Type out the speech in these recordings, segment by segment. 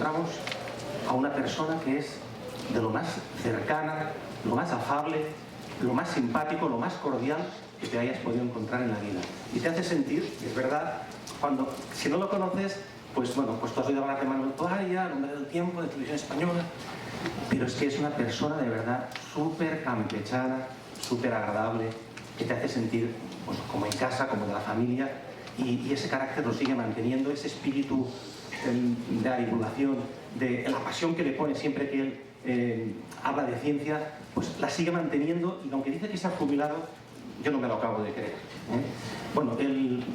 encontramos a una persona que es de lo más cercana, lo más afable, lo más simpático, lo más cordial que te hayas podido encontrar en la vida. Y te hace sentir, es verdad, cuando, si no lo conoces, pues bueno, pues tú has oído hablar de Manuel Toaria, El hombre del tiempo, de Televisión Española, pero es que es una persona de verdad súper campechana, súper agradable, que te hace sentir pues, como en casa, como de la familia, y ese carácter lo sigue manteniendo, ese espíritu de la divulgación, de la pasión que le pone siempre que él habla de ciencia, pues la sigue manteniendo, y aunque dice que se ha jubilado, yo no me lo acabo de creer. Bueno,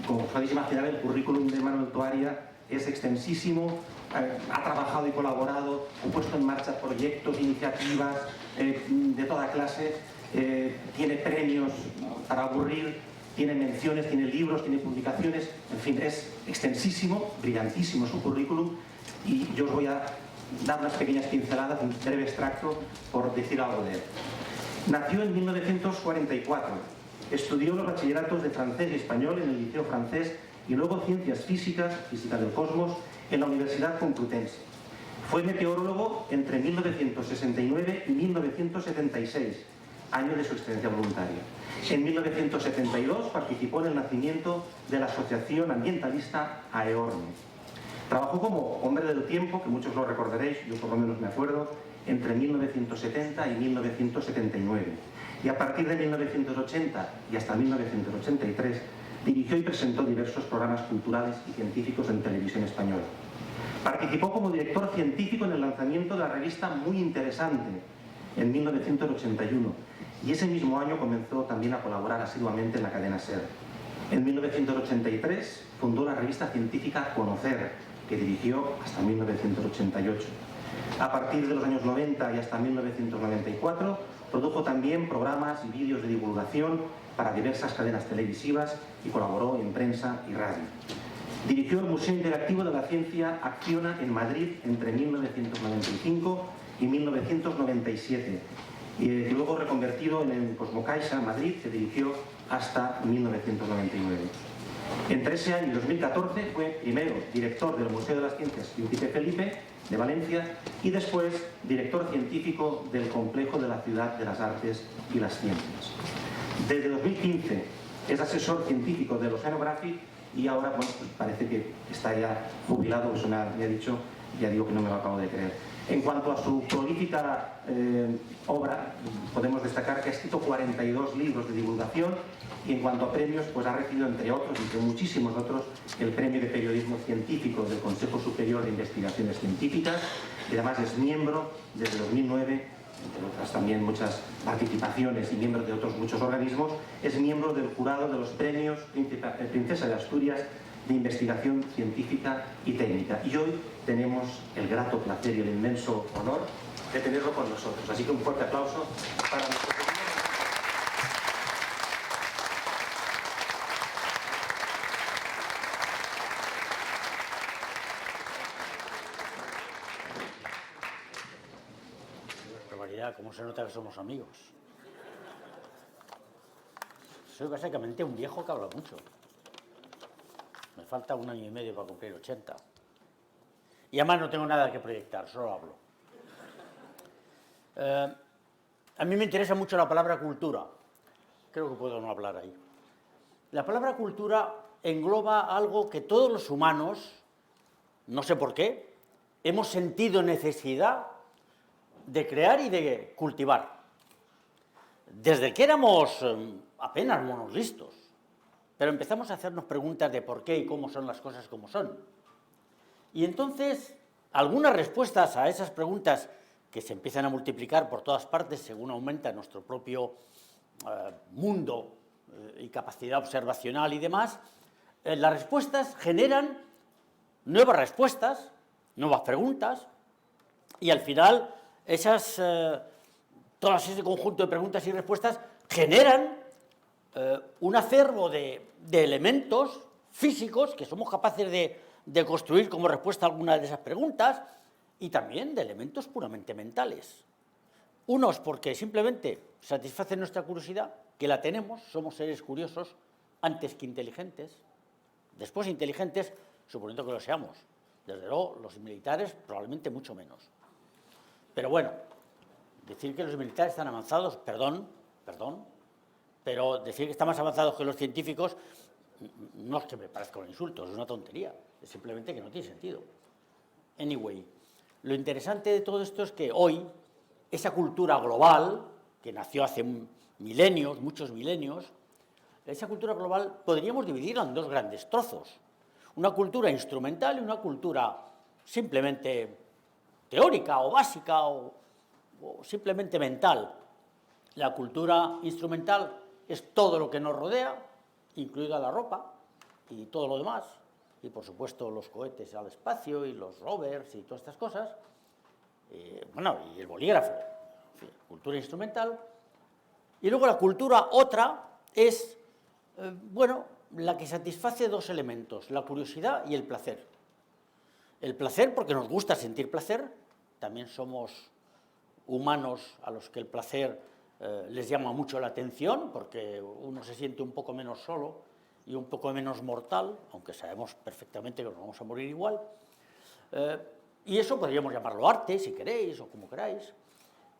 como podéis imaginar, el currículum de Manuel Toaria es extensísimo, ha trabajado y colaborado, ha puesto en marcha proyectos, iniciativas de toda clase, tiene premios para aburrir, tiene menciones, tiene libros, tiene publicaciones, en fin, es extensísimo, brillantísimo su currículum, y yo os voy a dar unas pequeñas pinceladas, un breve extracto por decir algo de él. Nació en 1944, estudió los bachilleratos de francés y español en el Liceo Francés y luego Ciencias Físicas, Física del Cosmos, en la Universidad Complutense. Fue meteorólogo entre 1969 y 1976, año de su excedencia voluntaria. En 1972 participó en el nacimiento de la Asociación Ambientalista AEORNE. Trabajó como hombre del tiempo, que muchos lo recordaréis, yo por lo menos me acuerdo, entre 1970 y 1979. Y a partir de 1980 y hasta 1983 dirigió y presentó diversos programas culturales y científicos en Televisión Española. Participó como director científico en el lanzamiento de la revista Muy Interesante en 1981 y ese mismo año comenzó también a colaborar asiduamente en la cadena SER. En 1983 fundó la revista científica Conocer, que dirigió hasta 1988. A partir de los años 90 y hasta 1994 produjo también programas y vídeos de divulgación para diversas cadenas televisivas y colaboró en prensa y radio. Dirigió el Museo Interactivo de la Ciencia Acciona en Madrid entre 1995 y 1997 y luego reconvertido en el Cosmocaixa Madrid, que dirigió hasta 1999. Entre ese año y 2014 fue primero director del Museo de las Ciencias Príncipe Felipe de Valencia y después director científico del Complejo de la Ciudad de las Artes y las Ciencias. Desde 2015 es asesor científico del Oceanographic y ahora bueno, pues parece que está ya jubilado, eso me ha dicho, ya digo que no me lo acabo de creer. En cuanto a su prolífica obra, podemos destacar que ha escrito 42 libros de divulgación y en cuanto a premios, pues ha recibido entre otros, entre muchísimos otros, el Premio de Periodismo Científico del Consejo Superior de Investigaciones Científicas y además es miembro desde 2009, entre otras también muchas participaciones y miembro de otros muchos organismos, es miembro del jurado de los premios Princesa de Asturias de Investigación Científica y Técnica. Y hoy tenemos el grato placer y el inmenso honor de tenerlo con nosotros. Así que un fuerte aplauso para nuestro querido. Barbaridad, ¿cómo se nota que somos amigos? Soy básicamente un viejo que habla mucho. Me falta 1 año y medio para cumplir 80. Y además no tengo nada que proyectar, solo hablo. A mí me interesa mucho la palabra cultura. Creo que puedo no hablar ahí. La palabra cultura engloba algo que todos los humanos, no sé por qué, hemos sentido necesidad de crear y de cultivar. Desde que éramos apenas monos listos. Pero empezamos a hacernos preguntas de por qué y cómo son las cosas como son. Y entonces, algunas respuestas a esas preguntas que se empiezan a multiplicar por todas partes según aumenta nuestro propio mundo y capacidad observacional y demás, las respuestas generan nuevas respuestas, nuevas preguntas, y al final todo ese conjunto de preguntas y respuestas generan un acervo de elementos físicos que somos capaces de construir como respuesta a algunas de esas preguntas y también de elementos puramente mentales. Unos porque simplemente satisfacen nuestra curiosidad, que la tenemos, somos seres curiosos antes que inteligentes, después inteligentes, suponiendo que lo seamos. Desde luego, los militares probablemente mucho menos. Pero bueno, decir que los militares están avanzados, perdón, pero decir que están más avanzados que los científicos no es que me parezca un insulto, es una tontería, es simplemente que no tiene sentido. Anyway, lo interesante de todo esto es que hoy esa cultura global, que nació hace milenios, muchos milenios, esa cultura global podríamos dividirla en dos grandes trozos. Una cultura instrumental y una cultura simplemente teórica o básica o simplemente mental. La cultura instrumental es todo lo que nos rodea, incluida la ropa y todo lo demás, y por supuesto los cohetes al espacio y los rovers y todas estas cosas, bueno, y el bolígrafo, en fin, cultura instrumental. Y luego la cultura otra es, bueno, la que satisface dos elementos, la curiosidad y el placer. El placer porque nos gusta sentir placer, también somos humanos a los que el placer les llama mucho la atención, porque uno se siente un poco menos solo y un poco menos mortal, aunque sabemos perfectamente que nos vamos a morir igual. Y eso podríamos llamarlo arte, si queréis, o como queráis.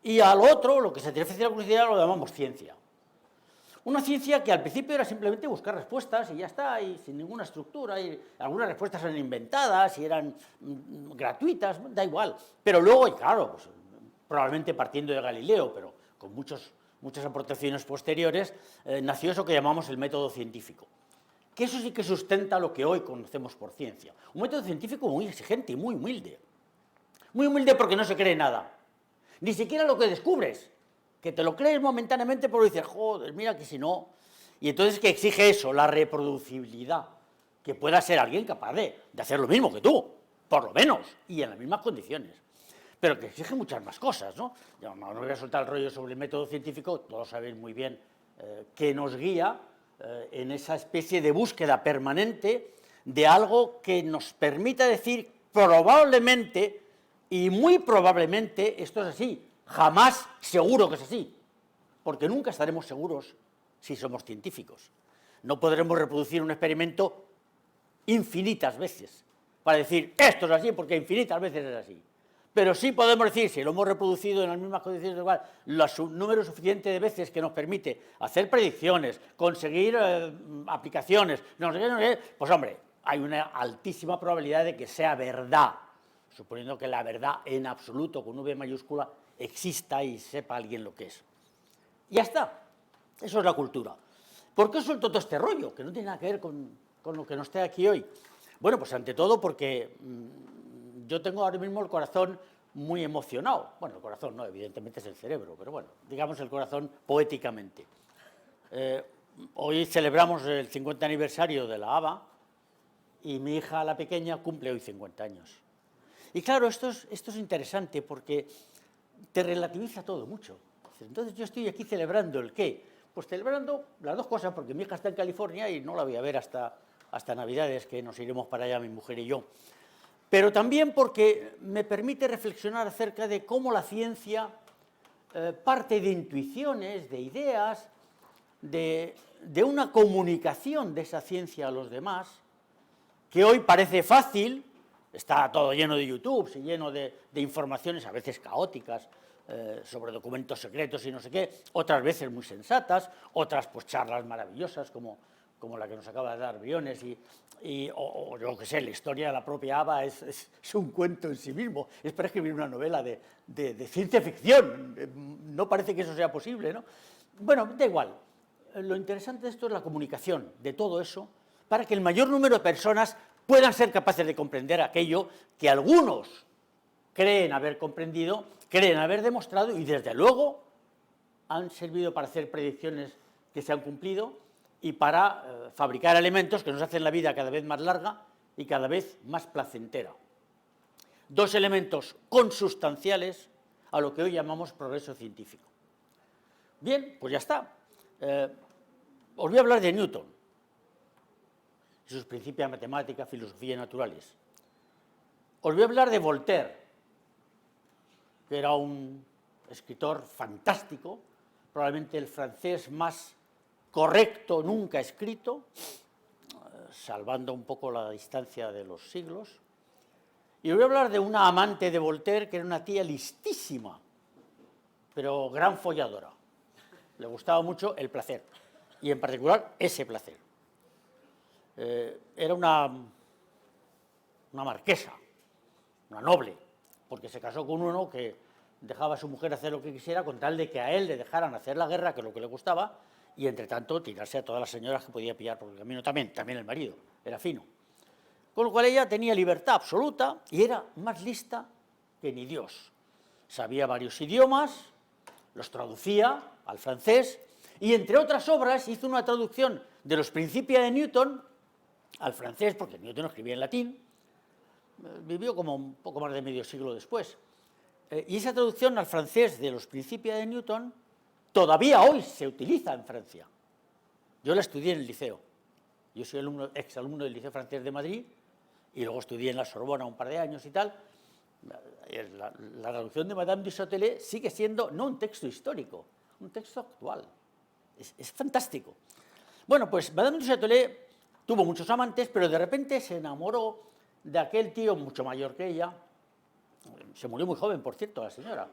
Y al otro, lo que satisface la curiosidad, lo llamamos ciencia. Una ciencia que al principio era simplemente buscar respuestas y ya está, y sin ninguna estructura, y algunas respuestas eran inventadas y eran gratuitas, da igual. Pero luego, y claro, pues, probablemente partiendo de Galileo, pero con muchas aportaciones posteriores, nació eso que llamamos el método científico. Que eso sí que sustenta lo que hoy conocemos por ciencia. Un método científico muy exigente y muy humilde. Muy humilde porque no se cree nada. Ni siquiera lo que descubres, que te lo crees momentáneamente porque dices, joder, mira que si no. Y entonces que exige eso, la reproducibilidad, que pueda ser alguien capaz de hacer lo mismo que tú, por lo menos, y en las mismas condiciones. Pero que exige muchas más cosas, ¿no? Yo no voy a soltar el rollo sobre el método científico, todos sabéis muy bien que nos guía en esa especie de búsqueda permanente de algo que nos permita decir probablemente y muy probablemente esto es así, jamás seguro que es así, porque nunca estaremos seguros si somos científicos. No podremos reproducir un experimento infinitas veces para decir esto es así porque infinitas veces es así. Pero sí podemos decir, si lo hemos reproducido en las mismas condiciones igual, los números suficientes de veces que nos permite hacer predicciones, conseguir aplicaciones, no sé, pues hombre, hay una altísima probabilidad de que sea verdad, suponiendo que la verdad en absoluto, con V mayúscula, exista y sepa alguien lo que es. Y ya está, eso es la cultura. ¿Por qué suelto todo este rollo, que no tiene nada que ver con lo que nos esté aquí hoy? Bueno, pues ante todo porque yo tengo ahora mismo el corazón muy emocionado. Bueno, el corazón no, evidentemente es el cerebro, pero bueno, digamos el corazón poéticamente. Hoy celebramos el 50 aniversario de la ABA y mi hija, la pequeña, cumple hoy 50 años. Y claro, esto es interesante porque te relativiza todo mucho. Entonces yo estoy aquí celebrando ¿el qué? Pues celebrando las dos cosas, porque mi hija está en California y no la voy a ver hasta Navidades, que nos iremos para allá mi mujer y yo. Pero también porque me permite reflexionar acerca de cómo la ciencia parte de intuiciones, de ideas, de una comunicación de esa ciencia a los demás, que hoy parece fácil, está todo lleno de YouTube, lleno de informaciones a veces caóticas, sobre documentos secretos y no sé qué, otras veces muy sensatas, otras pues charlas maravillosas como la que nos acaba de dar Briones o yo qué sé, la historia de la propia ABA es un cuento en sí mismo, es para escribir una novela de ciencia ficción, no parece que eso sea posible, ¿no? Bueno, da igual, lo interesante de esto es la comunicación de todo eso para que el mayor número de personas puedan ser capaces de comprender aquello que algunos creen haber comprendido, creen haber demostrado y desde luego han servido para hacer predicciones que se han cumplido y para fabricar elementos que nos hacen la vida cada vez más larga y cada vez más placentera. Dos elementos consustanciales a lo que hoy llamamos progreso científico. Bien, pues ya está. Os voy a hablar de Newton y sus principios de matemática, filosofía y naturales. Os voy a hablar de Voltaire, que era un escritor fantástico, probablemente el francés más correcto nunca escrito, salvando un poco la distancia de los siglos. Y voy a hablar de una amante de Voltaire que era una tía listísima, pero gran folladora. Le gustaba mucho el placer, y en particular ese placer. Era una marquesa, una noble, porque se casó con uno que dejaba a su mujer hacer lo que quisiera con tal de que a él le dejaran hacer la guerra, que es lo que le gustaba, y entre tanto tirarse a todas las señoras que podía pillar por el camino también el marido, era fino. Con lo cual ella tenía libertad absoluta y era más lista que ni Dios. Sabía varios idiomas, los traducía al francés y, entre otras obras, hizo una traducción de los Principia de Newton al francés, porque Newton escribía en latín, vivió como un poco más de medio siglo después. Y esa traducción al francés de los Principia de Newton todavía hoy se utiliza en Francia. Yo la estudié en el liceo. Yo soy exalumno del Liceo Francés de Madrid y luego estudié en la Sorbona un par de años y tal. La traducción de Madame du Châtelet sigue siendo no un texto histórico, un texto actual. Es fantástico. Bueno, pues Madame du Châtelet tuvo muchos amantes, pero de repente se enamoró de aquel tío mucho mayor que ella. Se murió muy joven, por cierto, la señora.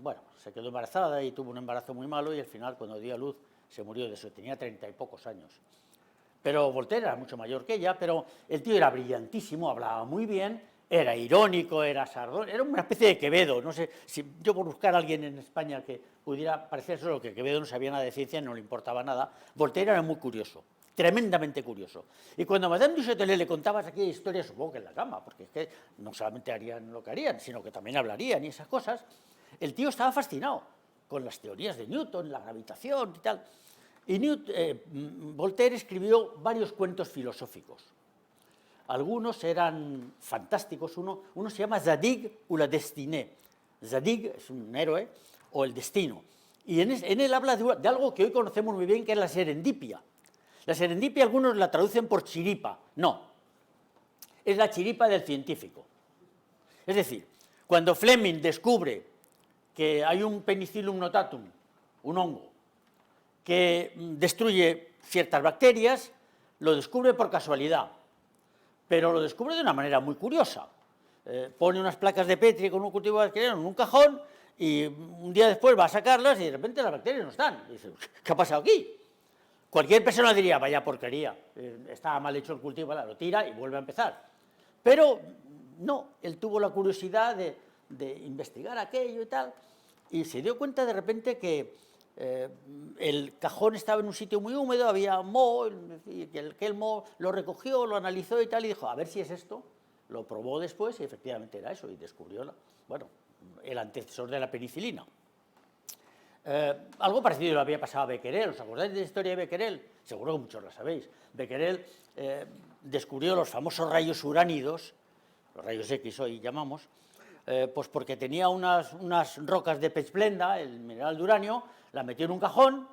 Bueno, se quedó embarazada y tuvo un embarazo muy malo y al final, cuando dio a luz, se murió de eso. Tenía 30 y pocos años. Pero Voltaire era mucho mayor que ella, pero el tío era brillantísimo, hablaba muy bien, era irónico, era sardón, era una especie de Quevedo. No sé si yo, por buscar a alguien en España que pudiera parecer solo que Quevedo no sabía nada de ciencia, no le importaba nada. Voltaire era muy curioso, tremendamente curioso. Y cuando a Madame du Châtelet le contabas aquella historia, supongo que en la cama, porque es que no solamente harían lo que harían, sino que también hablarían y esas cosas, el tío estaba fascinado con las teorías de Newton, la gravitación y tal. Y Voltaire escribió varios cuentos filosóficos. Algunos eran fantásticos. Uno se llama Zadig ou la destinée. Zadig es un héroe, o el destino. Y en él habla de algo que hoy conocemos muy bien, que es la serendipia. La serendipia algunos la traducen por chiripa. No, es la chiripa del científico. Es decir, cuando Fleming descubre que hay un Penicillium notatum, un hongo, que destruye ciertas bacterias, lo descubre por casualidad, pero lo descubre de una manera muy curiosa. Pone unas placas de Petri con un cultivo bacteriano en un cajón y un día después va a sacarlas y de repente las bacterias no están. Y dice, ¿qué ha pasado aquí? Cualquier persona diría, vaya porquería, estaba mal hecho el cultivo, lo tira y vuelve a empezar. Pero no, él tuvo la curiosidad de investigar aquello y tal, y se dio cuenta de repente que el cajón estaba en un sitio muy húmedo, había moho, y el moho lo recogió, lo analizó y tal, y dijo, a ver si es esto. Lo probó después y efectivamente era eso, y descubrió, el antecesor de la penicilina. Algo parecido le había pasado a Becquerel. ¿Os acordáis de la historia de Becquerel? Seguro que muchos la sabéis. Becquerel descubrió los famosos rayos uránidos, los rayos X hoy llamamos, pues porque tenía unas rocas de pechblenda, el mineral de uranio, la metió en un cajón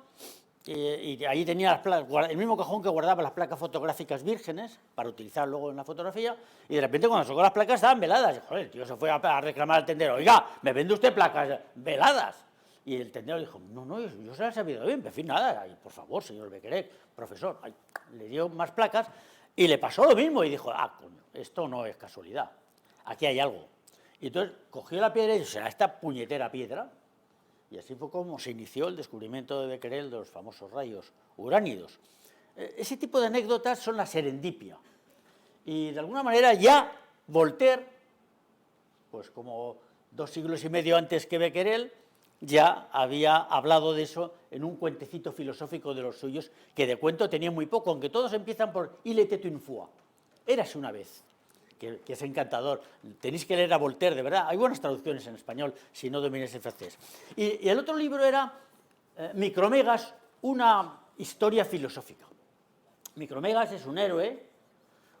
y ahí tenía el mismo cajón que guardaba las placas fotográficas vírgenes para utilizar luego en la fotografía, y de repente cuando sacó las placas estaban veladas. Y, joder, el tío se fue a reclamar al tendero, oiga, ¿me vende usted placas veladas? Y el tendero dijo, no, yo se las he sabido bien, en fin, nada, ay, por favor, señor Becquerel, profesor. Ay, le dio más placas y le pasó lo mismo y dijo, coño, esto no es casualidad, aquí hay algo. Y entonces cogió la piedra y dijo, será esta puñetera piedra. Y así fue como se inició el descubrimiento de Becquerel de los famosos rayos uránidos. Ese tipo de anécdotas son la serendipia. Y de alguna manera ya Voltaire, pues como 2 siglos y medio antes que Becquerel, ya había hablado de eso en un cuentecito filosófico de los suyos, que de cuento tenía muy poco, aunque todos empiezan por Il était une fois, érase una vez, que es encantador. Tenéis que leer a Voltaire, de verdad. Hay buenas traducciones en español, si no domináis el francés. Y el otro libro era Micromegas, una historia filosófica. Micromegas es un héroe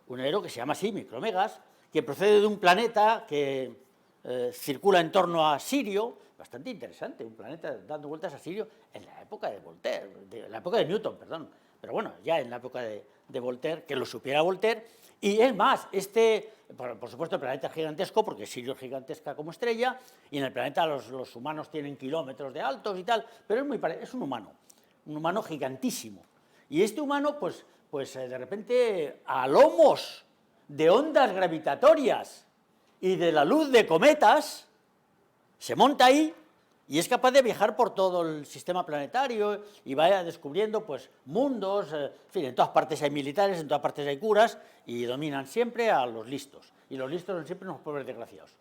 que se llama así, Micromegas, que procede de un planeta que circula en torno a Sirio, bastante interesante, un planeta dando vueltas a Sirio en la época de Voltaire, en la época de Newton, perdón, pero bueno, ya en la época de Voltaire, que lo supiera Voltaire. Y es más, por supuesto el planeta es gigantesco, porque Sirio es gigantesca como estrella, y en el planeta los humanos tienen kilómetros de altos y tal, pero es un humano gigantísimo. Y este humano, pues de repente, a lomos de ondas gravitatorias y de la luz de cometas, se monta ahí y es capaz de viajar por todo el sistema planetario y vaya descubriendo pues, mundos, en fin, en todas partes hay militares, en todas partes hay curas y dominan siempre a los listos. Y los listos son siempre unos pobres desgraciados.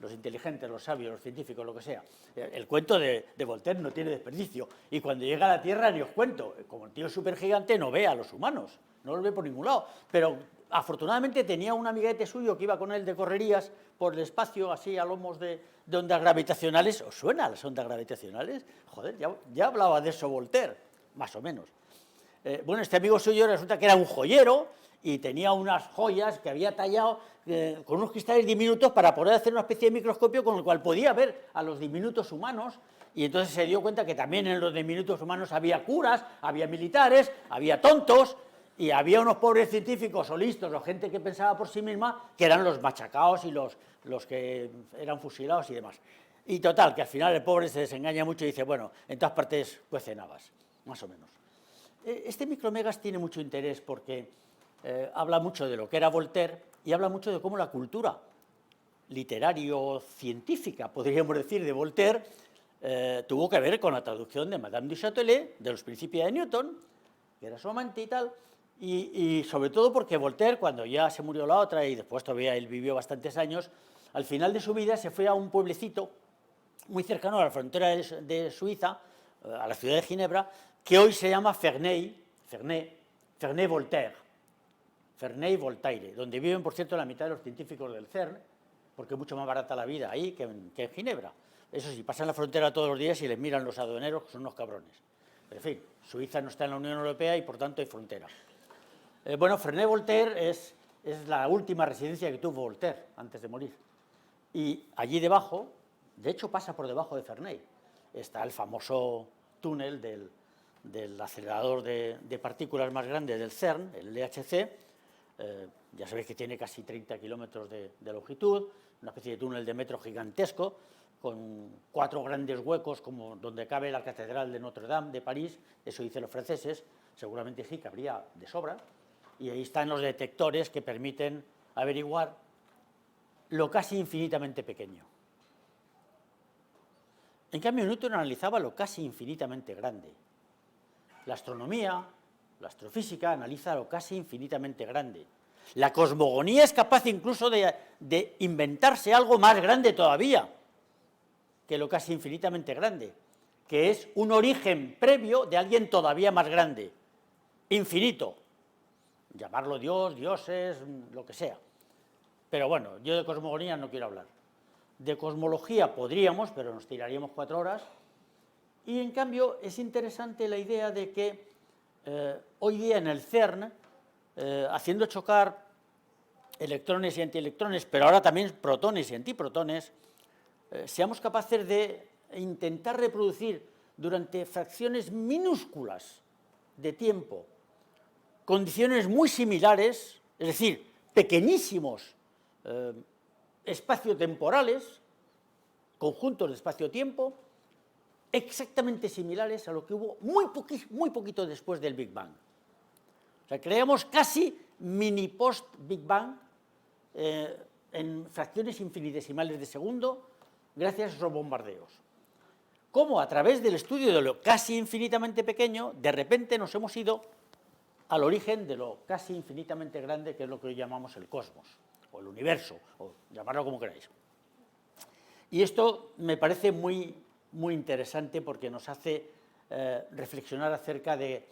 Los inteligentes, los sabios, los científicos, lo que sea. El cuento de Voltaire no tiene desperdicio. Y cuando llega a la Tierra, ni os cuento, como el tío es súper gigante, no ve a los humanos, no los ve por ningún lado. Pero afortunadamente tenía un amiguete suyo que iba con él de correrías por el espacio, así a lomos de ondas gravitacionales. ¿Os suena las ondas gravitacionales? Joder, ya hablaba de eso Voltaire, más o menos. Bueno, este amigo suyo resulta que era un joyero y tenía unas joyas que había tallado con unos cristales diminutos para poder hacer una especie de microscopio con el cual podía ver a los diminutos humanos, y entonces se dio cuenta que también en los diminutos humanos había curas, había militares, había tontos, y había unos pobres científicos o listos o gente que pensaba por sí misma que eran los machacados y los que eran fusilados y demás. Y total, que al final el pobre se desengaña mucho y dice, bueno, en todas partes cuecen habas, más o menos. Este Micromegas tiene mucho interés porque habla mucho de lo que era Voltaire y habla mucho de cómo la cultura literario-científica, podríamos decir, de Voltaire, tuvo que ver con la traducción de Madame du Châtelet, de los Principios de Newton, que era su amante y tal, y sobre todo porque Voltaire, cuando ya se murió la otra y después todavía él vivió bastantes años, al final de su vida se fue a un pueblecito muy cercano a la frontera de Suiza, a la ciudad de Ginebra, que hoy se llama Ferney-Voltaire, Ferney-Voltaire, donde viven, por cierto, la mitad de los científicos del CERN, porque es mucho más barata la vida ahí que en Ginebra. Eso sí, pasan la frontera todos los días y les miran los aduaneros, que son unos cabrones. Pero, en fin, Suiza no está en la Unión Europea y, por tanto, hay frontera. Bueno, Ferney-Voltaire es la última residencia que tuvo Voltaire antes de morir. Y allí debajo, de hecho pasa por debajo de Ferney, está el famoso túnel del acelerador de partículas más grande del CERN, el LHC. Ya sabéis que tiene casi 30 kilómetros de longitud, una especie de túnel de metro gigantesco, con 4 grandes huecos, como donde cabe la Catedral de Notre Dame de París, eso dicen los franceses, seguramente sí, cabría de sobra, y ahí están los detectores que permiten averiguar lo casi infinitamente pequeño. En cambio, Newton analizaba lo casi infinitamente grande. La astronomía, la astrofísica analiza lo casi infinitamente grande. La cosmogonía es capaz incluso de inventarse algo más grande todavía que lo casi infinitamente grande, que es un origen previo de alguien todavía más grande, infinito. Llamarlo Dios, dioses, lo que sea. Pero bueno, yo de cosmogonía no quiero hablar. De cosmología podríamos, pero nos tiraríamos 4 horas. Y en cambio es interesante la idea de que hoy día en el CERN, haciendo chocar electrones y antielectrones, pero ahora también protones y antiprotones, seamos capaces de intentar reproducir durante fracciones minúsculas de tiempo condiciones muy similares, es decir, pequeñísimos espaciotemporales, conjuntos de espacio-tiempo, exactamente similares a lo que hubo muy poquito después del Big Bang. O sea, creamos casi mini post-Big Bang en fracciones infinitesimales de segundo gracias a esos bombardeos. Cómo a través del estudio de lo casi infinitamente pequeño, de repente nos hemos ido al origen de lo casi infinitamente grande, que es lo que hoy llamamos el cosmos, o el universo, o llamarlo como queráis. Y esto me parece muy interesante porque nos hace reflexionar acerca de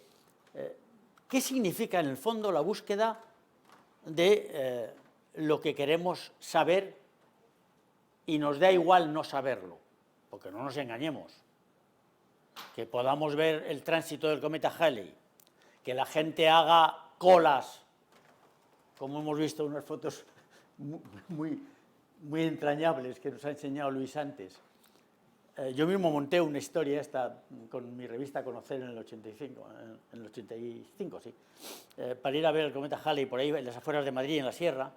qué significa en el fondo la búsqueda de lo que queremos saber y nos da igual no saberlo, porque no nos engañemos. Que podamos ver el tránsito del cometa Halley, que la gente haga colas, como hemos visto unas fotos muy entrañables que nos ha enseñado Luis antes. Yo mismo monté una historia esta con mi revista Conocer en el 85, sí, para ir a ver el cometa Halley por ahí en las afueras de Madrid, en la sierra,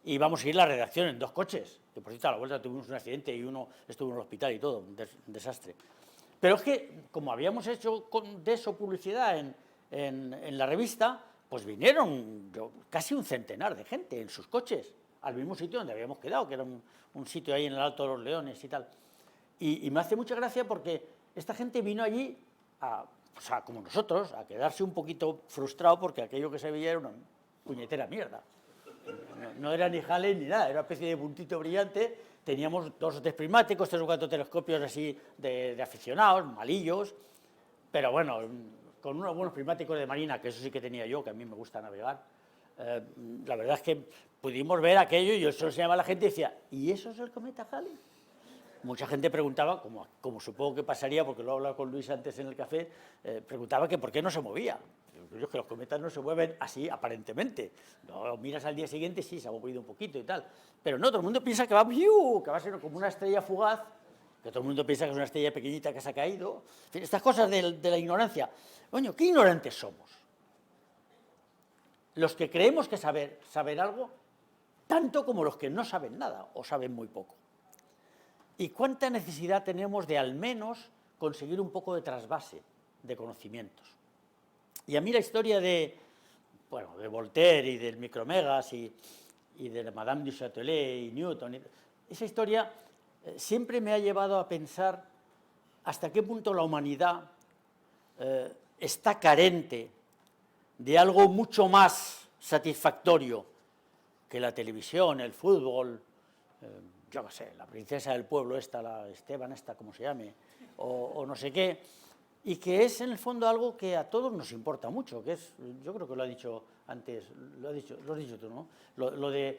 y vamos a ir a la redacción en 2 coches, que por cierto a la vuelta tuvimos un accidente y uno estuvo en el hospital y todo, un desastre. Pero es que, como habíamos hecho de eso publicidad en la revista, pues vinieron casi un centenar de gente en sus coches al mismo sitio donde habíamos quedado, que era un sitio ahí en el Alto de los Leones y tal. Y me hace mucha gracia porque esta gente vino allí, como nosotros, a quedarse un poquito frustrado porque aquello que se veía era una puñetera mierda. No era ni jale ni nada, era una especie de puntito brillante. Teníamos 2 o 3 prismáticos, 3 o 4 telescopios así de aficionados, malillos, pero bueno, con unos buenos prismáticos de marina, que eso sí que tenía yo, que a mí me gusta navegar. La verdad es que pudimos ver aquello y yo se lo enseñaba a la gente y decía, ¿y eso es el cometa Halley? Mucha gente preguntaba, como supongo que pasaría, porque lo he hablado con Luis antes en el café, preguntaba que por qué no se movía. Yo, que los cometas no se mueven así, aparentemente. No, miras al día siguiente, sí, se ha movido un poquito y tal. Pero no, todo el mundo piensa que va a ser como una estrella fugaz, que todo el mundo piensa que es una estrella pequeñita que se ha caído. En fin, estas cosas de la ignorancia. Coño, ¿qué ignorantes somos? Los que creemos que saber algo, tanto como los que no saben nada o saben muy poco. ¿Y cuánta necesidad tenemos de al menos conseguir un poco de trasvase de conocimientos? Y a mí la historia de Voltaire y del Micromegas y de Madame du Châtelet y Newton, esa historia siempre me ha llevado a pensar hasta qué punto la humanidad está carente de algo mucho más satisfactorio que la televisión, el fútbol, yo qué sé, la princesa del pueblo esta, la Esteban esta, como se llame, o no sé qué, y que es en el fondo algo que a todos nos importa mucho, que es, yo creo que lo ha dicho antes, lo has dicho tú, ¿no? Lo de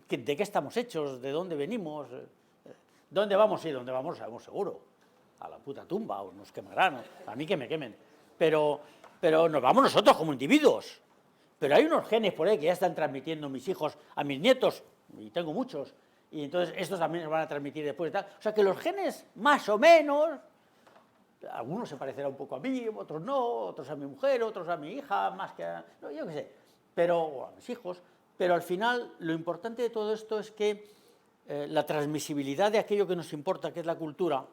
qué estamos hechos, de dónde venimos, dónde vamos y dónde vamos, sabemos seguro, a la puta tumba, o nos quemarán, a mí que me quemen, pero nos vamos nosotros como individuos. Pero hay unos genes por ahí que ya están transmitiendo mis hijos a mis nietos, y tengo muchos, y entonces estos también se van a transmitir después y tal. O sea que los genes, más o menos, algunos se parecerán un poco a mí, otros no, otros a mi mujer, otros a mi hija, más que a... No, yo qué sé, o a mis hijos. Pero al final, lo importante de todo esto es que la transmisibilidad de aquello que nos importa, que es la cultura,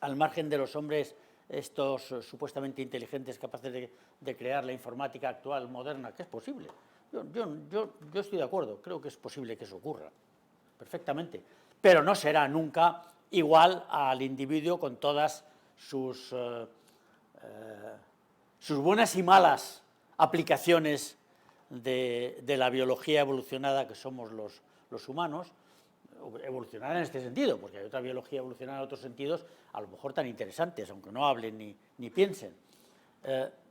al margen de los hombres estos supuestamente inteligentes, capaces de crear la informática actual, moderna, que es posible. Yo estoy de acuerdo, creo que es posible que eso ocurra, perfectamente, pero no será nunca igual al individuo con todas sus buenas y malas aplicaciones de la biología evolucionada que somos los humanos, evolucionar en este sentido, porque hay otra biología evolucionada en otros sentidos, a lo mejor tan interesantes, aunque no hablen ni piensen,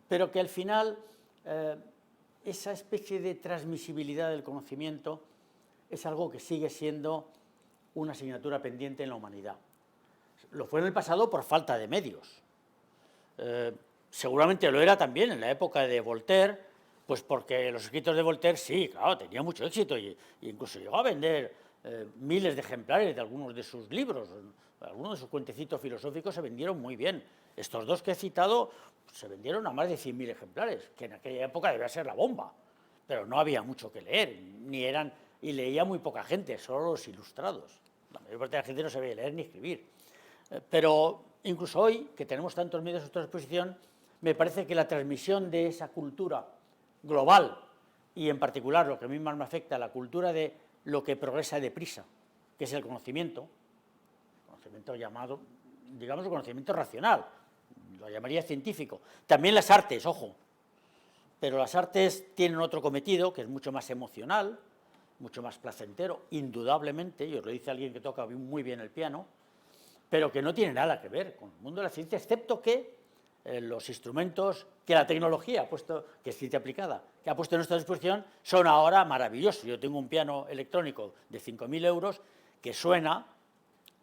pero que al final esa especie de transmisibilidad del conocimiento es algo que sigue siendo una asignatura pendiente en la humanidad. Lo fue en el pasado por falta de medios. Seguramente lo era también en la época de Voltaire, pues porque los escritos de Voltaire, sí, claro, tenía mucho éxito y incluso llegó a vender miles de ejemplares de algunos de sus libros. Algunos de sus cuentecitos filosóficos se vendieron muy bien. Estos 2 que he citado se vendieron a más de 100.000 ejemplares, que en aquella época debía ser la bomba, pero no había mucho que leer, y leía muy poca gente, solo los ilustrados. La mayor parte de la gente no sabía leer ni escribir. Pero incluso hoy, que tenemos tantos medios a nuestra disposición, me parece que la transmisión de esa cultura global, y en particular lo que a mí más me afecta, la cultura de lo que progresa deprisa, que es el conocimiento llamado, digamos, el conocimiento racional, lo llamaría científico. También las artes, ojo, pero las artes tienen otro cometido que es mucho más emocional, mucho más placentero, indudablemente, y os lo dice alguien que toca muy bien el piano, pero que no tiene nada que ver con el mundo de la ciencia, excepto que los instrumentos que la tecnología ha puesto, que es ciencia aplicada, que ha puesto a nuestra disposición, son ahora maravillosos. Yo tengo un piano electrónico de 5.000 euros que suena,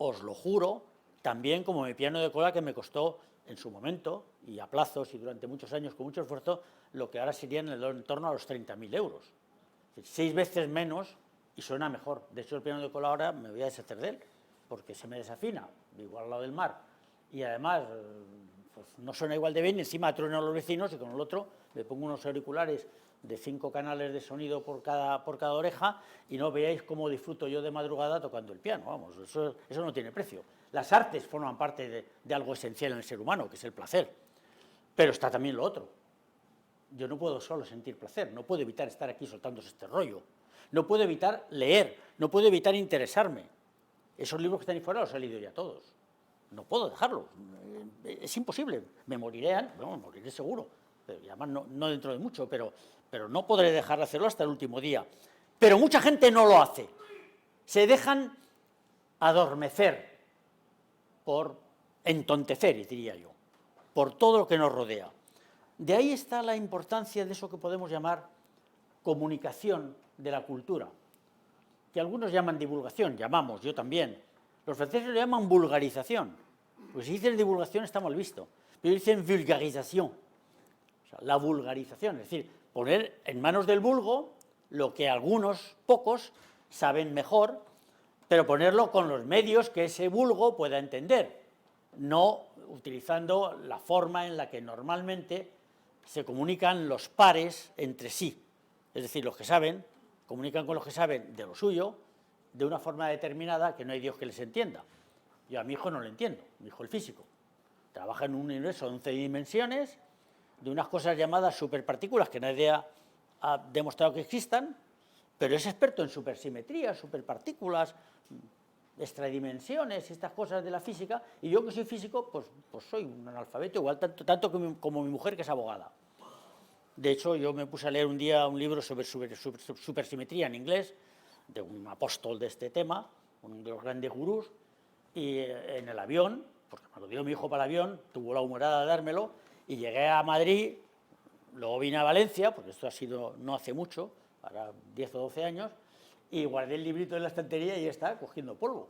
os lo juro, también como mi piano de cola que me costó en su momento, y a plazos y durante muchos años con mucho esfuerzo, lo que ahora sería en torno a los 30.000 euros. Es decir, 6 veces menos y suena mejor. De hecho, el piano de cola ahora me voy a deshacer de él, porque se me desafina, igual al lado del mar, y además pues no suena igual de bien, encima truenan los vecinos, y con el otro le pongo unos auriculares de 5 canales de sonido por cada oreja, y no veáis cómo disfruto yo de madrugada tocando el piano, vamos, eso no tiene precio. Las artes forman parte de algo esencial en el ser humano, que es el placer, pero está también lo otro. yo no puedo solo sentir placer, no puedo evitar estar aquí soltándose este rollo, no puedo evitar leer, no puedo evitar interesarme. Esos libros que están ahí fuera los he leído ya todos. No puedo dejarlos, es imposible. Me moriré, bueno, me moriré seguro, pero, y además no dentro de mucho, pero no podré dejar de hacerlo hasta el último día. Pero mucha gente no lo hace. Se dejan adormecer por entontecer, diría yo, por todo lo que nos rodea. De ahí está la importancia de eso que podemos llamar comunicación de la cultura, que algunos llaman divulgación, llamamos, yo también. Los franceses lo llaman vulgarización, pues si dicen divulgación está mal visto, pero dicen vulgarización, o sea, la vulgarización, es decir, poner en manos del vulgo lo que algunos pocos saben mejor, pero ponerlo con los medios que ese vulgo pueda entender, no utilizando la forma en la que normalmente se comunican los pares entre sí, es decir, los que saben comunican con los que saben de lo suyo de una forma determinada que no hay Dios que les entienda. Yo a mi hijo no le entiendo, mi hijo el físico, trabaja en un universo de 11 dimensiones, de unas cosas llamadas superpartículas que nadie ha demostrado que existan, pero es experto en supersimetrías, superpartículas, extradimensiones, estas cosas de la física, y yo que soy físico, pues soy un analfabeto, igual tanto como mi mujer, que es abogada. De hecho, yo me puse a leer un día un libro sobre supersimetría en inglés, de un apóstol de este tema, uno de los grandes gurús, y en el avión, porque me lo dio mi hijo para el avión, tuvo la humorada de dármelo, y llegué a Madrid, luego vine a Valencia, porque esto ha sido no hace mucho, ahora 10 o 12 años, y guardé el librito en la estantería y ya está cogiendo polvo.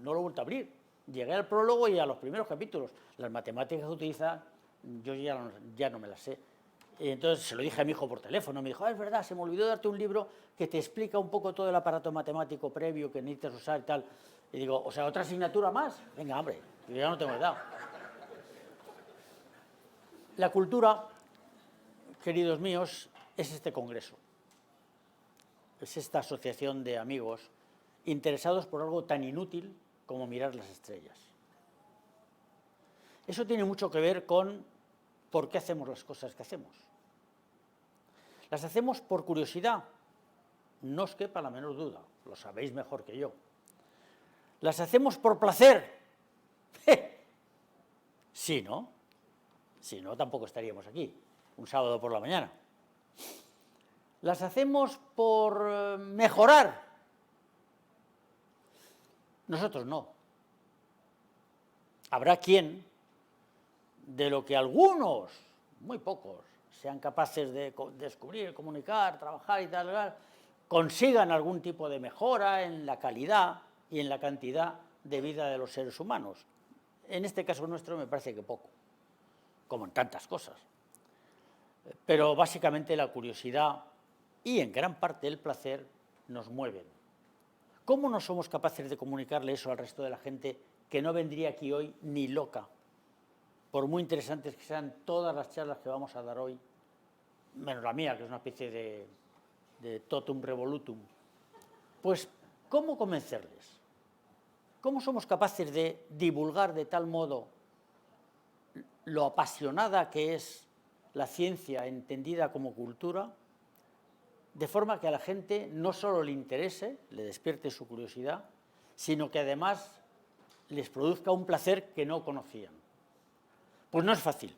No lo he vuelto a abrir. Llegué al prólogo y a los primeros capítulos. Las matemáticas que utiliza, yo ya no me las sé. Y entonces se lo dije a mi hijo por teléfono, me dijo, es verdad, se me olvidó darte un libro que te explica un poco todo el aparato matemático previo que necesitas usar y tal. Y digo, o sea, ¿otra asignatura más? Venga, hombre, yo ya no tengo edad. La cultura, queridos míos, es este congreso. Es esta asociación de amigos interesados por algo tan inútil como mirar las estrellas. Eso tiene mucho que ver con por qué hacemos las cosas que hacemos. Las hacemos por curiosidad, no os quepa la menor duda, lo sabéis mejor que yo. Las hacemos por placer. Sí, ¿no? Si no, tampoco estaríamos aquí, un sábado por la mañana. Las hacemos por mejorar. Nosotros no. Habrá quien, de lo que algunos, muy pocos, sean capaces de descubrir, comunicar, trabajar y tal, consigan algún tipo de mejora en la calidad y en la cantidad de vida de los seres humanos. En este caso nuestro me parece que poco, como en tantas cosas. Pero básicamente la curiosidad y en gran parte el placer nos mueven. ¿Cómo no somos capaces de comunicarle eso al resto de la gente que no vendría aquí hoy ni loca? Por muy interesantes que sean todas las charlas que vamos a dar hoy, menos la mía, que es una especie de totum revolutum. Pues, ¿cómo convencerles? ¿Cómo somos capaces de divulgar de tal modo lo apasionada que es la ciencia entendida como cultura, de forma que a la gente no solo le interese, le despierte su curiosidad, sino que además les produzca un placer que no conocían? Pues no es fácil.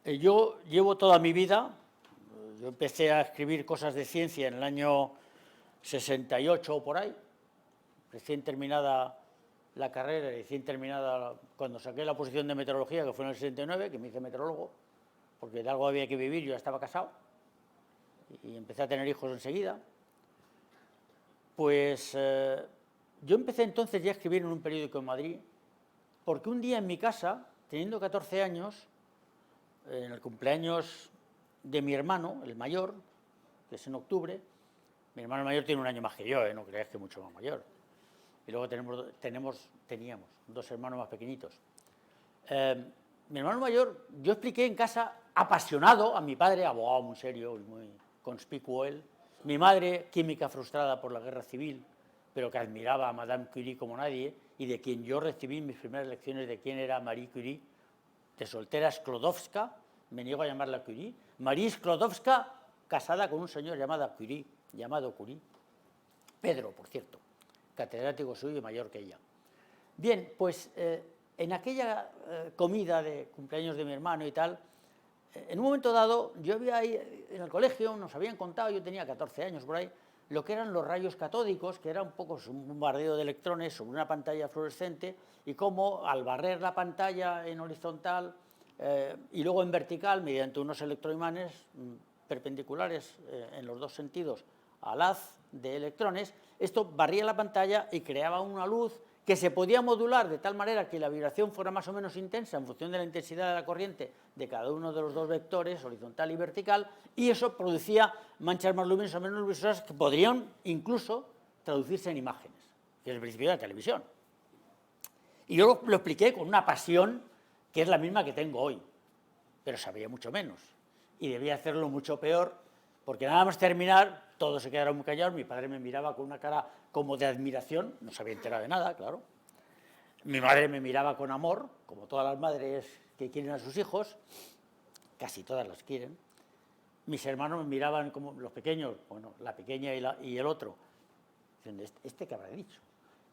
Yo llevo toda mi vida, yo empecé a escribir cosas de ciencia en el año 68 o por ahí, recién terminada la carrera, recién terminada cuando saqué la oposición de meteorología, que fue en el 69, que me hice meteorólogo, porque de algo había que vivir, yo ya estaba casado, y empecé a tener hijos enseguida. Pues yo empecé entonces ya a escribir en un periódico en Madrid, porque un día en mi casa, teniendo 14 años, en el cumpleaños de mi hermano, el mayor, que es en octubre, mi hermano mayor tiene un año más que yo, no creáis que mucho más mayor, y luego teníamos dos hermanos más pequeñitos. Mi hermano mayor, yo expliqué en casa, apasionado, a mi padre, abogado muy serio y muy conspicuo él, mi madre, química frustrada por la guerra civil, pero que admiraba a Madame Curie como nadie, y de quien yo recibí mis primeras lecciones de quién era Marie Curie, de soltera Sklodowska, me niego a llamarla Curie, Marie Sklodowska, casada con un señor llamado Curie, Pedro, por cierto, catedrático suyo y mayor que ella. Bien, pues en aquella comida de cumpleaños de mi hermano y tal, en un momento dado, yo había ahí en el colegio, nos habían contado, yo tenía 14 años por ahí, lo que eran los rayos catódicos, que era un poco un bombardeo de electrones sobre una pantalla fluorescente, y cómo al barrer la pantalla en horizontal y luego en vertical, mediante unos electroimanes perpendiculares en los dos sentidos al haz de electrones, esto barría la pantalla y creaba una luz que se podía modular de tal manera que la vibración fuera más o menos intensa en función de la intensidad de la corriente de cada uno de los dos vectores, horizontal y vertical, y eso producía manchas más luminosas o menos luminosas que podrían incluso traducirse en imágenes, que es el principio de la televisión. Y yo lo expliqué con una pasión que es la misma que tengo hoy, pero sabía mucho menos, y debía hacerlo mucho peor, porque nada más terminar, todos se quedaron muy callados, mi padre me miraba con una cara como de admiración, no se había enterado de nada, claro. Mi madre me miraba con amor, como todas las madres que quieren a sus hijos, casi todas las quieren. Mis hermanos me miraban como los pequeños, bueno, la pequeña y el otro, diciendo, ¿este qué habrá dicho?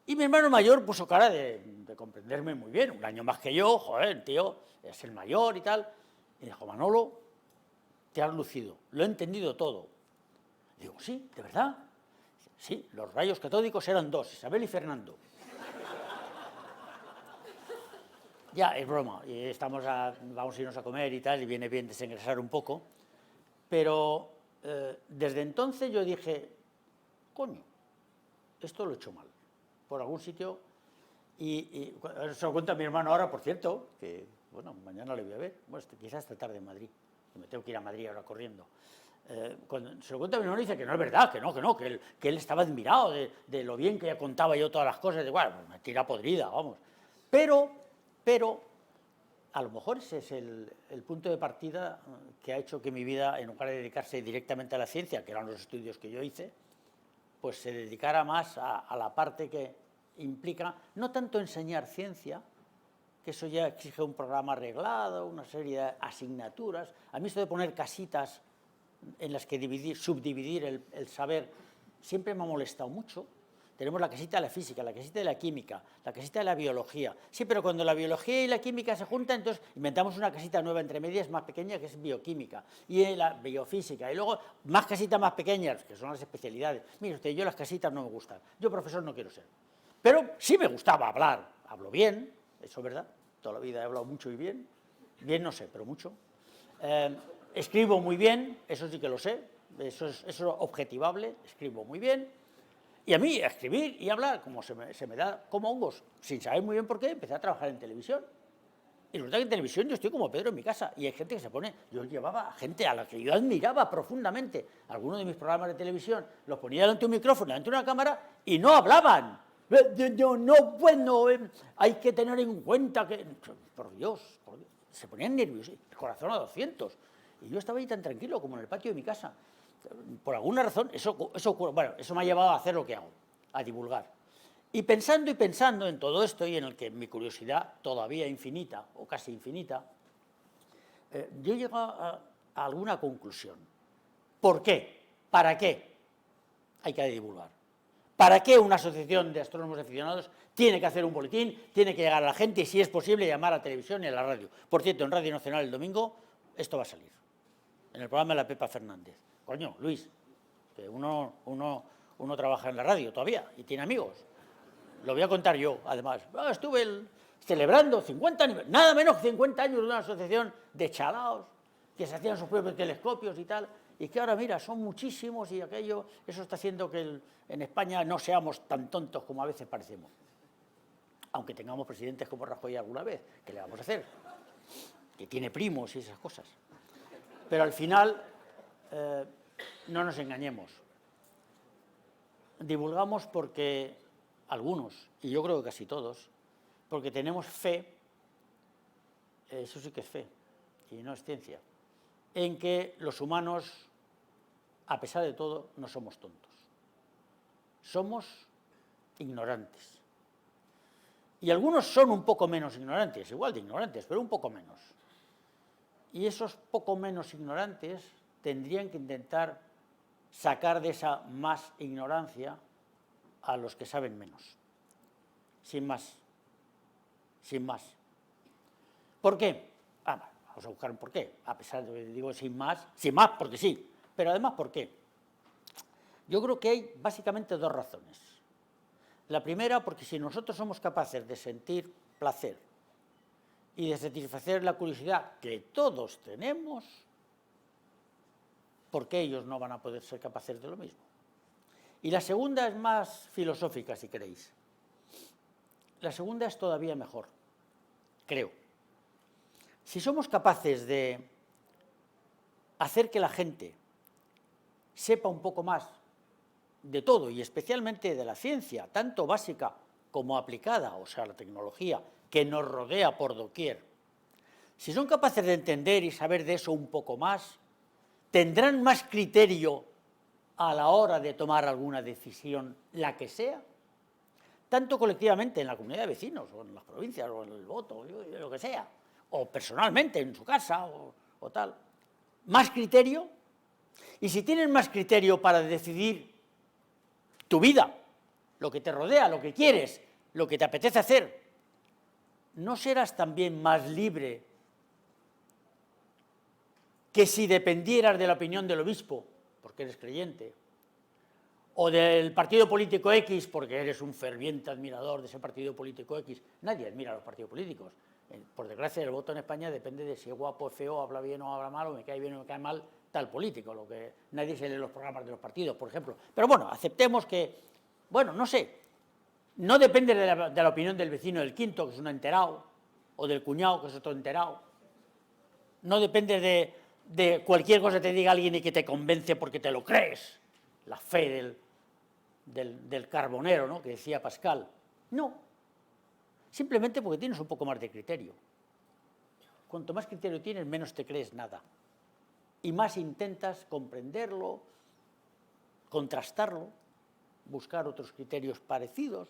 Y mi hermano mayor puso cara de comprenderme muy bien, un año más que yo, joder, tío, es el mayor y tal. Y dijo, Manolo, te has lucido, lo he entendido todo. Digo, sí, ¿de verdad? Sí, los rayos catódicos eran dos, Isabel y Fernando. Ya, es broma, y vamos a irnos a comer y tal, y viene bien desengrasar un poco. Pero desde entonces yo dije, coño, esto lo he hecho mal, por algún sitio. Y se lo cuento a mi hermano ahora, por cierto, que, bueno, mañana le voy a ver, bueno, quizás esta tarde en Madrid, que me tengo que ir a Madrid ahora corriendo. Cuando se lo cuenta a mi hermano dice que no es verdad, que él estaba admirado de lo bien que ya contaba yo todas las cosas, de bueno, mentira podrida, vamos. Pero, a lo mejor ese es el punto de partida que ha hecho que mi vida, en lugar de dedicarse directamente a la ciencia, que eran los estudios que yo hice, pues se dedicara más a la parte que implica, no tanto enseñar ciencia, que eso ya exige un programa arreglado, una serie de asignaturas. A mí esto de poner casitas en las que subdividir el saber, siempre me ha molestado mucho. Tenemos la casita de la física, la casita de la química, la casita de la biología. Sí, pero cuando la biología y la química se juntan, entonces inventamos una casita nueva entre medias más pequeña que es bioquímica y la biofísica. Y luego más casitas más pequeñas, que son las especialidades. Mire usted, yo las casitas no me gustan. Yo profesor no quiero ser. Pero sí me gustaba hablar. Hablo bien, eso es verdad. Toda la vida he hablado mucho y bien. Bien no sé, pero mucho. Escribo muy bien, eso sí que lo sé, eso es objetivable, escribo muy bien. Y a mí, a escribir y hablar, como se me da como hongos, sin saber muy bien por qué, empecé a trabajar en televisión. Y resulta que en televisión yo estoy como Pedro en mi casa, y hay gente que se pone, yo llevaba gente a la que yo admiraba profundamente. Algunos de mis programas de televisión los ponía delante de un micrófono, delante de una cámara, y no hablaban. No, bueno, hay que tener en cuenta que... Por Dios, se ponían nerviosos, el corazón a 200. Y yo estaba ahí tan tranquilo como en el patio de mi casa. Por alguna razón, eso me ha llevado a hacer lo que hago, a divulgar. Y pensando en todo esto, y en el que mi curiosidad todavía infinita, o casi infinita, yo llego a alguna conclusión. ¿Por qué? ¿Para qué hay que divulgar? ¿Para qué una asociación de astrónomos aficionados tiene que hacer un boletín, tiene que llegar a la gente y, si es posible, llamar a la televisión y a la radio? Por cierto, en Radio Nacional el domingo esto va a salir, en el programa de la Pepa Fernández. Coño, Luis, que uno trabaja en la radio todavía y tiene amigos. Lo voy a contar yo, además. Estuve celebrando 50 años, nada menos que 50 años de una asociación de chalaos que se hacían sus propios telescopios y tal, y que ahora, mira, son muchísimos y aquello, eso está haciendo que en España no seamos tan tontos como a veces parecemos. Aunque tengamos presidentes como Rajoy alguna vez, ¿qué le vamos a hacer? Que tiene primos y esas cosas. Pero al final, no nos engañemos. Divulgamos porque algunos, y yo creo que casi todos, porque tenemos fe, eso sí que es fe, y no es ciencia, en que los humanos, a pesar de todo, no somos tontos. Somos ignorantes. Y algunos son un poco menos ignorantes, igual de ignorantes, pero un poco menos. Y esos poco menos ignorantes tendrían que intentar sacar de esa más ignorancia a los que saben menos. Sin más. Sin más. ¿Por qué? Vamos a buscar un porqué. A pesar de que digo sin más porque sí. Pero además, ¿por qué? Yo creo que hay básicamente dos razones. La primera, porque si nosotros somos capaces de sentir placer y de satisfacer la curiosidad que todos tenemos, ¿por qué ellos no van a poder ser capaces de lo mismo? Y la segunda es más filosófica, si queréis. La segunda es todavía mejor, creo. Si somos capaces de hacer que la gente sepa un poco más de todo, y especialmente de la ciencia, tanto básica como aplicada, o sea, la tecnología que nos rodea por doquier, si son capaces de entender y saber de eso un poco más, tendrán más criterio a la hora de tomar alguna decisión, la que sea, tanto colectivamente en la comunidad de vecinos, o en las provincias, o en el voto, lo que sea, o personalmente en su casa, o tal. Más criterio, y si tienen más criterio para decidir tu vida, lo que te rodea, lo que quieres, lo que te apetece hacer, ¿no serás también más libre que si dependieras de la opinión del obispo, porque eres creyente, o del partido político X, porque eres un ferviente admirador de ese partido político X? Nadie admira a los partidos políticos. Por desgracia, el voto en España depende de si es guapo, es feo, habla bien o habla mal, o me cae bien o me cae mal tal político, lo que nadie se lee los programas de los partidos, por ejemplo. Pero bueno, aceptemos que, bueno, no sé, no depende de la opinión del vecino del quinto, que es un enterado, o del cuñado, que es otro enterado. No depende de cualquier cosa que te diga alguien y que te convence porque te lo crees. La fe del carbonero, ¿no?, que decía Pascal. No, simplemente porque tienes un poco más de criterio. Cuanto más criterio tienes, menos te crees nada. Y más intentas comprenderlo, contrastarlo, buscar otros criterios parecidos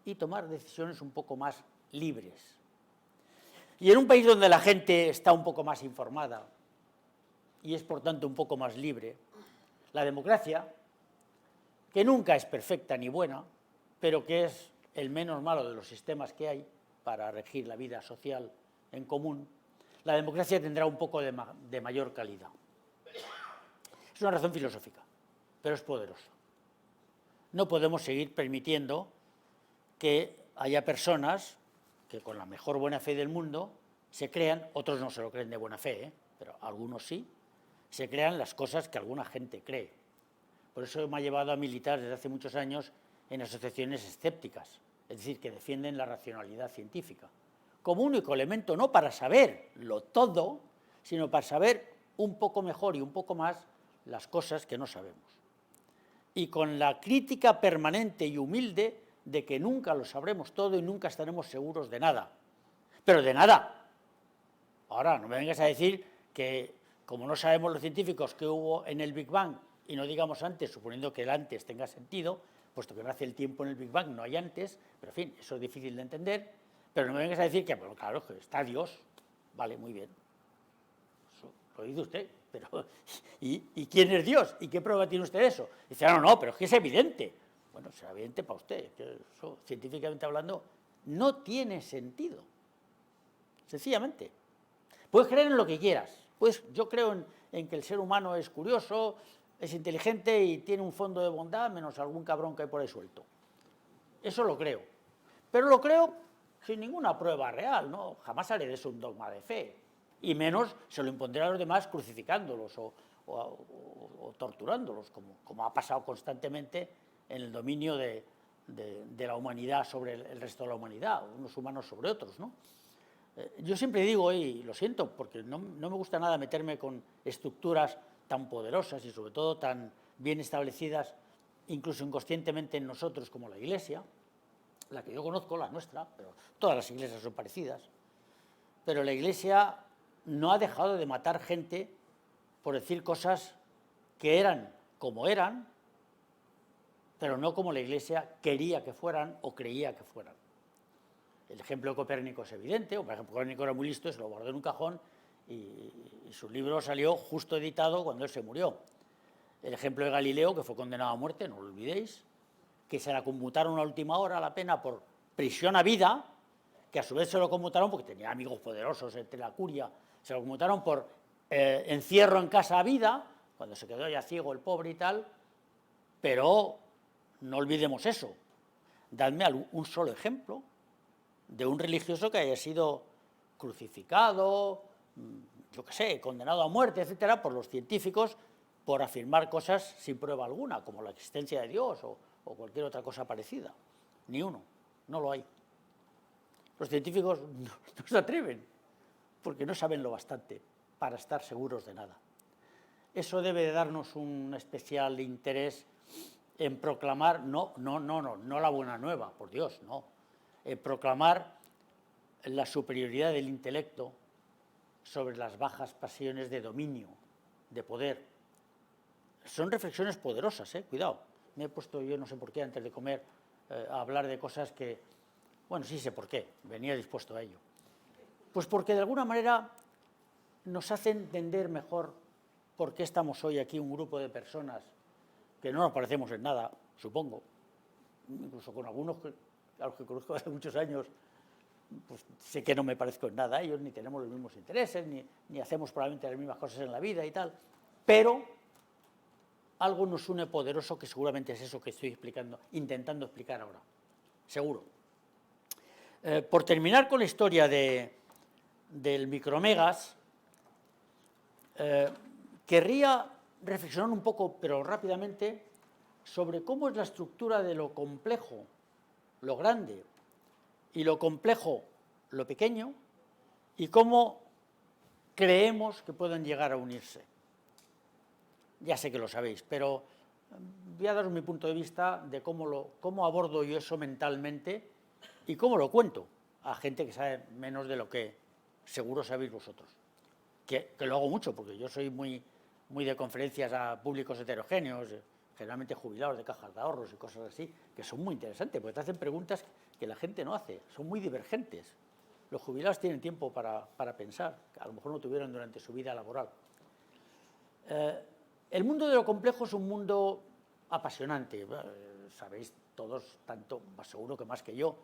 y tomar decisiones un poco más libres. Y en un país donde la gente está un poco más informada y es por tanto un poco más libre, la democracia, que nunca es perfecta ni buena, pero que es el menos malo de los sistemas que hay para regir la vida social en común, la democracia tendrá un poco de mayor calidad. Es una razón filosófica, pero es poderosa. No podemos seguir permitiendo que haya personas que con la mejor buena fe del mundo se crean, otros no se lo creen de buena fe, pero algunos sí, se crean las cosas que alguna gente cree. Por eso me ha llevado a militar desde hace muchos años en asociaciones escépticas, es decir, que defienden la racionalidad científica, como único elemento no para saberlo todo, sino para saber un poco mejor y un poco más las cosas que no sabemos. Y con la crítica permanente y humilde de que nunca lo sabremos todo y nunca estaremos seguros de nada. Pero de nada. Ahora, no me vengas a decir que, como no sabemos los científicos qué hubo en el Big Bang, y no digamos antes, suponiendo que el antes tenga sentido, puesto que no hace el tiempo en el Big Bang, no hay antes, pero en fin, eso es difícil de entender, pero no me vengas a decir que, bueno, claro, que está Dios, vale, muy bien. Eso lo dice usted, pero ¿y quién es Dios? ¿Y qué prueba tiene usted de eso? Dice, no, pero es que es evidente. Bueno, será evidente para usted, que eso, científicamente hablando, no tiene sentido. Sencillamente. Puedes creer en lo que quieras. Pues yo creo en que el ser humano es curioso, es inteligente y tiene un fondo de bondad, menos algún cabrón que hay por ahí suelto. Eso lo creo. Pero lo creo sin ninguna prueba real, ¿no? Jamás haré de eso un dogma de fe. Y menos se lo impondré a los demás crucificándolos o torturándolos, como ha pasado constantemente en el dominio de la humanidad sobre el resto de la humanidad, unos humanos sobre otros, ¿no? Yo siempre digo, y lo siento, porque no me gusta nada meterme con estructuras tan poderosas y sobre todo tan bien establecidas, incluso inconscientemente en nosotros, como la Iglesia, la que yo conozco, la nuestra, pero todas las iglesias son parecidas. Pero la Iglesia no ha dejado de matar gente por decir cosas que eran como eran, pero no como la Iglesia quería que fueran o creía que fueran. El ejemplo de Copérnico es evidente, o por ejemplo, Copérnico era muy listo, se lo guardó en un cajón y su libro salió justo editado cuando él se murió. El ejemplo de Galileo, que fue condenado a muerte, no lo olvidéis, que se la conmutaron a última hora la pena por prisión a vida, que a su vez se lo conmutaron porque tenía amigos poderosos entre la curia, se lo conmutaron por encierro en casa a vida, cuando se quedó ya ciego el pobre y tal, pero no olvidemos eso. Dadme un solo ejemplo de un religioso que haya sido crucificado, yo qué sé, condenado a muerte, etcétera, por los científicos por afirmar cosas sin prueba alguna, como la existencia de Dios o cualquier otra cosa parecida. Ni uno, no lo hay. Los científicos no se atreven, porque no saben lo bastante para estar seguros de nada. Eso debe de darnos un especial interés en proclamar, no la buena nueva, por Dios, no, en proclamar la superioridad del intelecto sobre las bajas pasiones de dominio, de poder. Son reflexiones poderosas, cuidado. Me he puesto, yo no sé por qué, antes de comer, a hablar de cosas que, bueno, sí sé por qué, venía dispuesto a ello. Pues porque de alguna manera nos hace entender mejor por qué estamos hoy aquí un grupo de personas que no nos parecemos en nada, supongo, incluso con algunos a los que conozco hace muchos años, pues sé que no me parezco en nada a ellos, ni tenemos los mismos intereses, ni hacemos probablemente las mismas cosas en la vida y tal, pero algo nos une poderoso que seguramente es eso que estoy explicando, intentando explicar ahora, seguro. Por terminar con la historia del micromegas, querría reflexionar un poco, pero rápidamente, sobre cómo es la estructura de lo complejo, lo grande, y lo complejo, lo pequeño, y cómo creemos que pueden llegar a unirse. Ya sé que lo sabéis, pero voy a daros mi punto de vista de cómo abordo yo eso mentalmente y cómo lo cuento a gente que sabe menos de lo que seguro sabéis vosotros. Que lo hago mucho, porque yo soy muy de conferencias a públicos heterogéneos, generalmente jubilados de cajas de ahorros y cosas así, que son muy interesantes, porque te hacen preguntas que la gente no hace, son muy divergentes. Los jubilados tienen tiempo para pensar, que a lo mejor no tuvieron durante su vida laboral. El mundo de lo complejo es un mundo apasionante, sabéis todos, tanto, más seguro que más que yo,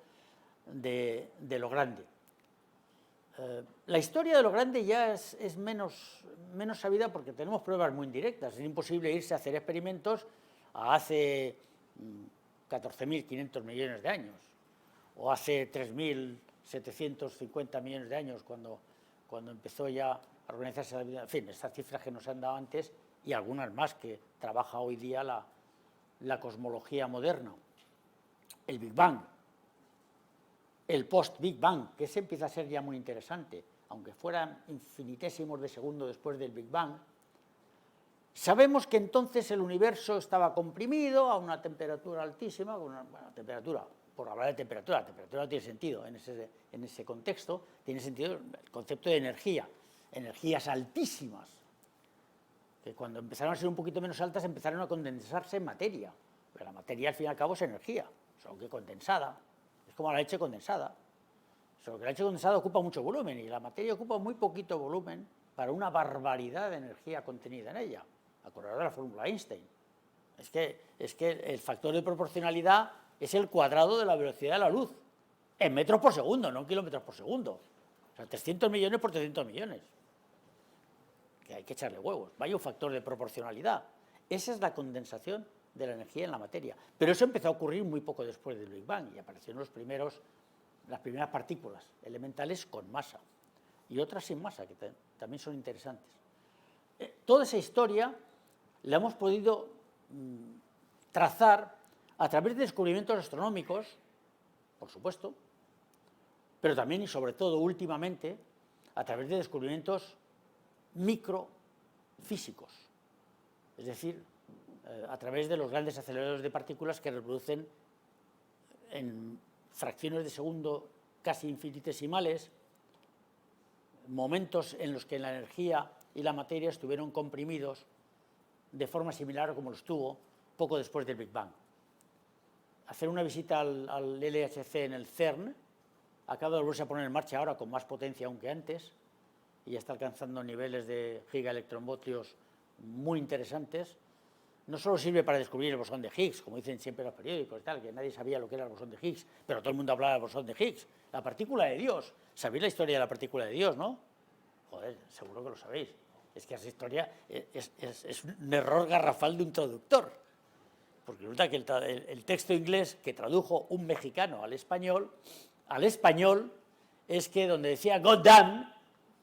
de lo grande. La historia de lo grande ya es menos sabida porque tenemos pruebas muy indirectas. Es imposible irse a hacer experimentos a hace 14.500 millones de años o hace 3.750 millones de años cuando empezó ya a organizarse la vida. En fin, estas cifras que nos han dado antes y algunas más que trabaja hoy día la cosmología moderna. El Big Bang, el post-Big Bang, que ese empieza a ser ya muy interesante, aunque fueran infinitésimos de segundo después del Big Bang. Sabemos que entonces el universo estaba comprimido a una temperatura altísima, temperatura, por hablar de temperatura, la temperatura no tiene sentido en ese contexto, tiene sentido el concepto de energía, energías altísimas, que cuando empezaron a ser un poquito menos altas empezaron a condensarse en materia, pero la materia al fin y al cabo es energía, solo que condensada. Es como la leche condensada, solo que la leche condensada ocupa mucho volumen y la materia ocupa muy poquito volumen para una barbaridad de energía contenida en ella. Acordaros de la fórmula Einstein. Es que el factor de proporcionalidad es el cuadrado de la velocidad de la luz, en metros por segundo, no en kilómetros por segundo. O sea, 300 millones por 300 millones. Que hay que echarle huevos. Vaya un factor de proporcionalidad. Esa es la condensación de la energía en la materia. Pero eso empezó a ocurrir muy poco después del Big Bang y aparecieron las primeras partículas elementales con masa y otras sin masa, que también son interesantes. Toda esa historia la hemos podido trazar a través de descubrimientos astronómicos, por supuesto, pero también y sobre todo últimamente a través de descubrimientos microfísicos, es decir, a través de los grandes aceleradores de partículas que reproducen en fracciones de segundo casi infinitesimales momentos en los que la energía y la materia estuvieron comprimidos de forma similar a como lo estuvo poco después del Big Bang. Hacer una visita al LHC en el CERN acaba de volverse a poner en marcha ahora con más potencia aún que antes y ya está alcanzando niveles de gigaelectronvoltios muy interesantes. No solo sirve para descubrir el bosón de Higgs, como dicen siempre los periódicos y tal, que nadie sabía lo que era el bosón de Higgs, pero todo el mundo hablaba del bosón de Higgs. La partícula de Dios. ¿Sabéis la historia de la partícula de Dios, no? Joder, seguro que lo sabéis. Es que esa historia es un error garrafal de un traductor. Porque resulta que el texto inglés que tradujo un mexicano al español es que donde decía God damn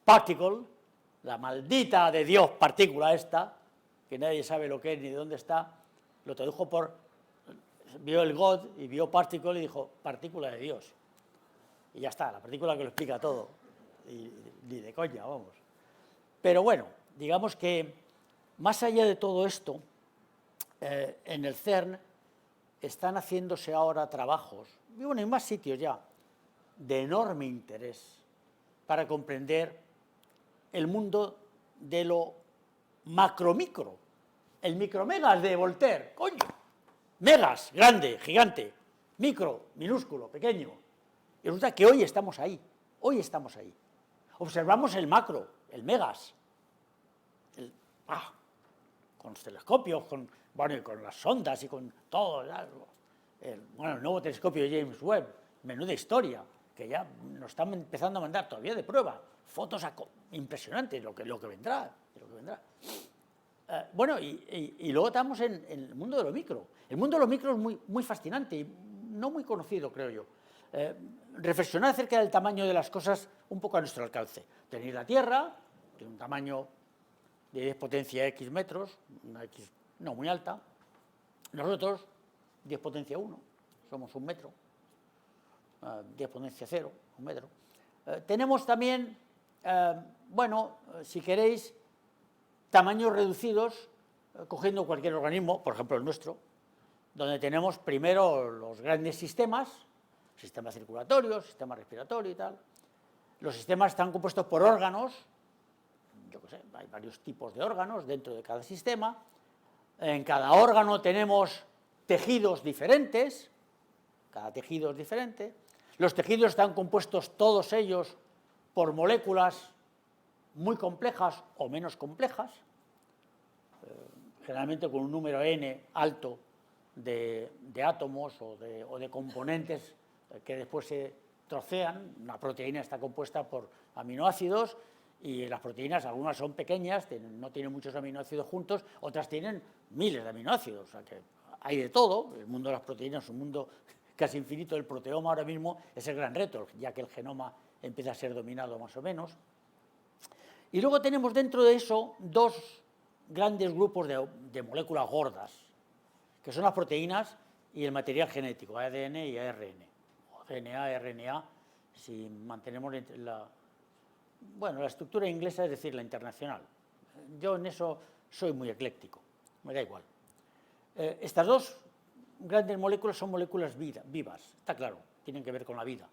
particle, la maldita de Dios partícula esta, que nadie sabe lo que es ni de dónde está, lo tradujo vio el God y vio particle y dijo, partícula de Dios. Y ya está, la partícula que lo explica todo. Y ni de coña, vamos. Pero bueno, digamos que más allá de todo esto, en el CERN están haciéndose ahora trabajos, y bueno, en más sitios ya, de enorme interés para comprender el mundo de lo macromicro, el micromegas de Voltaire, coño, megas, grande, gigante, micro, minúsculo, pequeño. Y resulta que hoy estamos ahí. Observamos el macro, el megas, con los telescopios, con las sondas y con todo. El nuevo telescopio de James Webb, menuda historia, que ya nos están empezando a mandar todavía de prueba, fotos impresionantes, lo que vendrá. Y luego estamos en el mundo de lo micro. El mundo de lo micro es muy fascinante y no muy conocido, creo yo. Reflexionar acerca del tamaño de las cosas un poco a nuestro alcance. Tenéis la Tierra, tiene un tamaño de 10 potencia X metros, una X no muy alta. Nosotros, 10 potencia 1, somos un metro. 10 potencia 0, un metro. Tenemos también, si queréis, tamaños reducidos, cogiendo cualquier organismo, por ejemplo el nuestro, donde tenemos primero los grandes sistemas, sistema circulatorio, sistema respiratorio y tal. Los sistemas están compuestos por órganos, yo qué sé, hay varios tipos de órganos dentro de cada sistema. En cada órgano tenemos tejidos diferentes, cada tejido es diferente. Los tejidos están compuestos todos ellos por moléculas muy complejas o menos complejas, generalmente con un número n alto de átomos o de componentes que después se trocean. Una proteína está compuesta por aminoácidos y las proteínas, algunas son pequeñas, no tienen muchos aminoácidos juntos, otras tienen miles de aminoácidos, o sea que hay de todo. El mundo de las proteínas es un mundo casi infinito. El proteoma ahora mismo es el gran reto, ya que el genoma empieza a ser dominado más o menos. Y luego tenemos dentro de eso dos grandes grupos de moléculas gordas, que son las proteínas y el material genético, ADN y ARN, o DNA, RNA, si mantenemos la estructura inglesa, es decir, la internacional. Yo en eso soy muy ecléctico, me da igual. Estas dos grandes moléculas son moléculas vivas, está claro, tienen que ver con la vida.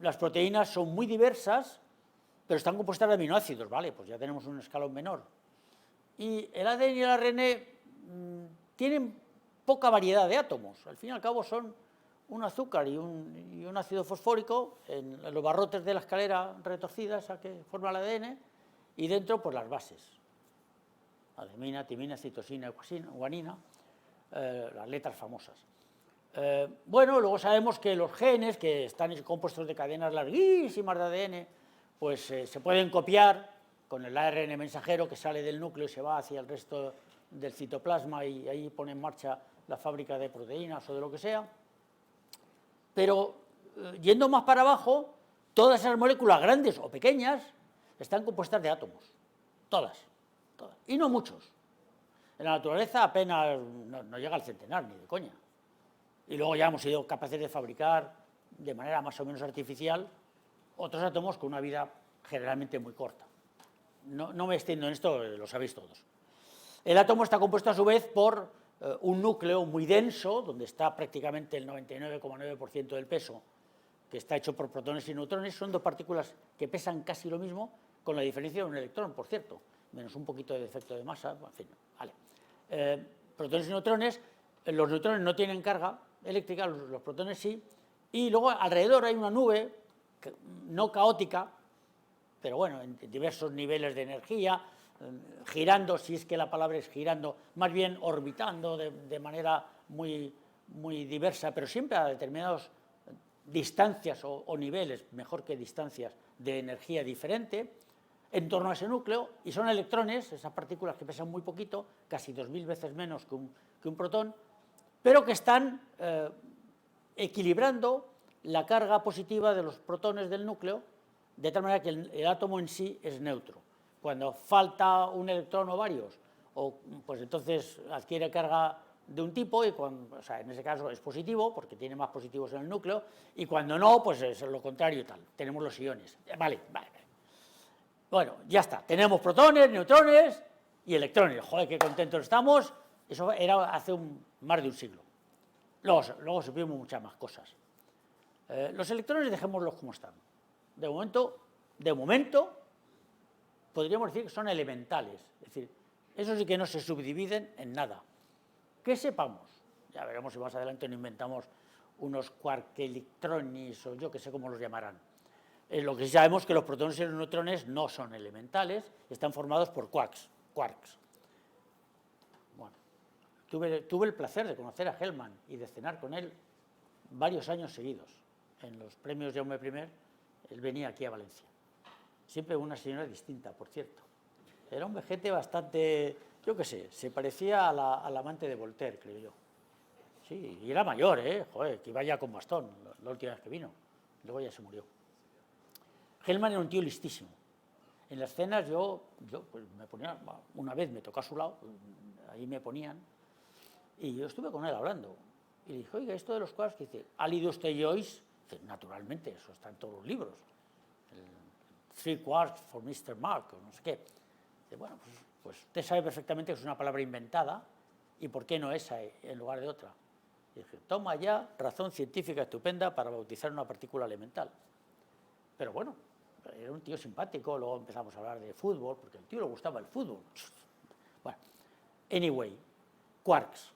Las proteínas son muy diversas, pero están compuestas de aminoácidos, ¿vale? Pues ya tenemos un escalón menor. Y el ADN y el ARN tienen poca variedad de átomos. Al fin y al cabo son un azúcar y un ácido fosfórico en los barrotes de la escalera retorcida, esa que forma el ADN, y dentro, pues las bases. Adenina, timina, citosina, guanina, las letras famosas. Luego sabemos que los genes, que están compuestos de cadenas larguísimas de ADN, pues se pueden copiar con el ARN mensajero que sale del núcleo y se va hacia el resto del citoplasma y ahí pone en marcha la fábrica de proteínas o de lo que sea. Pero yendo más para abajo, todas esas moléculas grandes o pequeñas están compuestas de átomos, todas, y no muchos. En la naturaleza apenas no llega al centenar, ni de coña. Y luego ya hemos sido capaces de fabricar de manera más o menos artificial otros átomos con una vida generalmente muy corta. No me extiendo en esto, lo sabéis todos. El átomo está compuesto a su vez por un núcleo muy denso, donde está prácticamente el 99,9% del peso, que está hecho por protones y neutrones. Son dos partículas que pesan casi lo mismo, con la diferencia de un electrón, por cierto, menos un poquito de defecto de masa, en fin, vale. Protones y neutrones, los neutrones no tienen carga eléctrica, los protones sí, y luego alrededor hay una nube no caótica, pero bueno, en diversos niveles de energía, girando, si es que la palabra es girando, más bien orbitando de manera muy, muy diversa, pero siempre a determinadas distancias o niveles, mejor que distancias, de energía diferente, en torno a ese núcleo, y son electrones, esas partículas que pesan muy poquito, casi 2000 veces menos que un protón, pero que están equilibrando la carga positiva de los protones del núcleo, de tal manera que el átomo en sí es neutro. Cuando falta un electrón o varios, pues entonces adquiere carga de un tipo, o sea, en ese caso es positivo, porque tiene más positivos en el núcleo, y cuando no, pues es lo contrario y tal. Tenemos los iones. Vale. Bueno, ya está. Tenemos protones, neutrones y electrones. Joder, qué contentos estamos. Eso era hace más de un siglo. Luego supimos muchas más cosas. Los electrones dejémoslos como están. De momento, podríamos decir que son elementales. Es decir, eso sí que no se subdividen en nada. Que sepamos, ya veremos si más adelante no inventamos unos quark-electrones o yo que sé cómo los llamarán. Lo que sí sabemos es que los protones y los neutrones no son elementales, están formados por quarks. Bueno, tuve el placer de conocer a Hellman y de cenar con él varios años seguidos. En los premios Jaume I, él venía aquí a Valencia. Siempre una señora distinta, por cierto. Era un vejete bastante, yo qué sé, se parecía al amante de Voltaire, creo yo. Sí, y era mayor, joder, que iba ya con bastón la última vez que vino. Luego ya se murió. Hellman era un tío listísimo. En las cenas yo pues me ponía, una vez me tocó a su lado, ahí me ponían, y yo estuve con él hablando. Y le dije, oiga, esto de los quarks, que dice, ¿ha leído usted Joyce? Dice, naturalmente, eso está en todos los libros. Three quarks for Mr. Mark, o no sé qué. Dice, bueno, pues usted sabe perfectamente que es una palabra inventada, y por qué no esa en lugar de otra. Y dije, toma ya razón científica estupenda para bautizar una partícula elemental. Pero bueno, era un tío simpático, luego empezamos a hablar de fútbol, porque al tío le gustaba el fútbol. Bueno, anyway, quarks.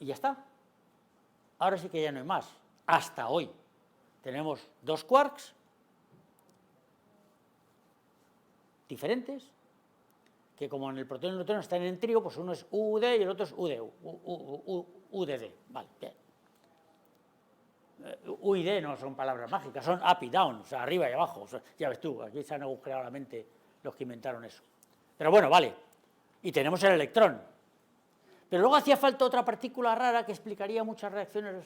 Y ya está. Ahora sí que ya no hay más. Hasta hoy tenemos dos quarks diferentes, que como en el protón y el neutrón están en trío, pues uno es UD y el otro es UDD. Vale, bien. U y D no son palabras mágicas, son up y down, o sea, arriba y abajo. O sea, ya ves tú, aquí se han agujereado la mente los que inventaron eso. Pero bueno, vale. Y tenemos el electrón. Pero luego hacía falta otra partícula rara que explicaría muchas reacciones,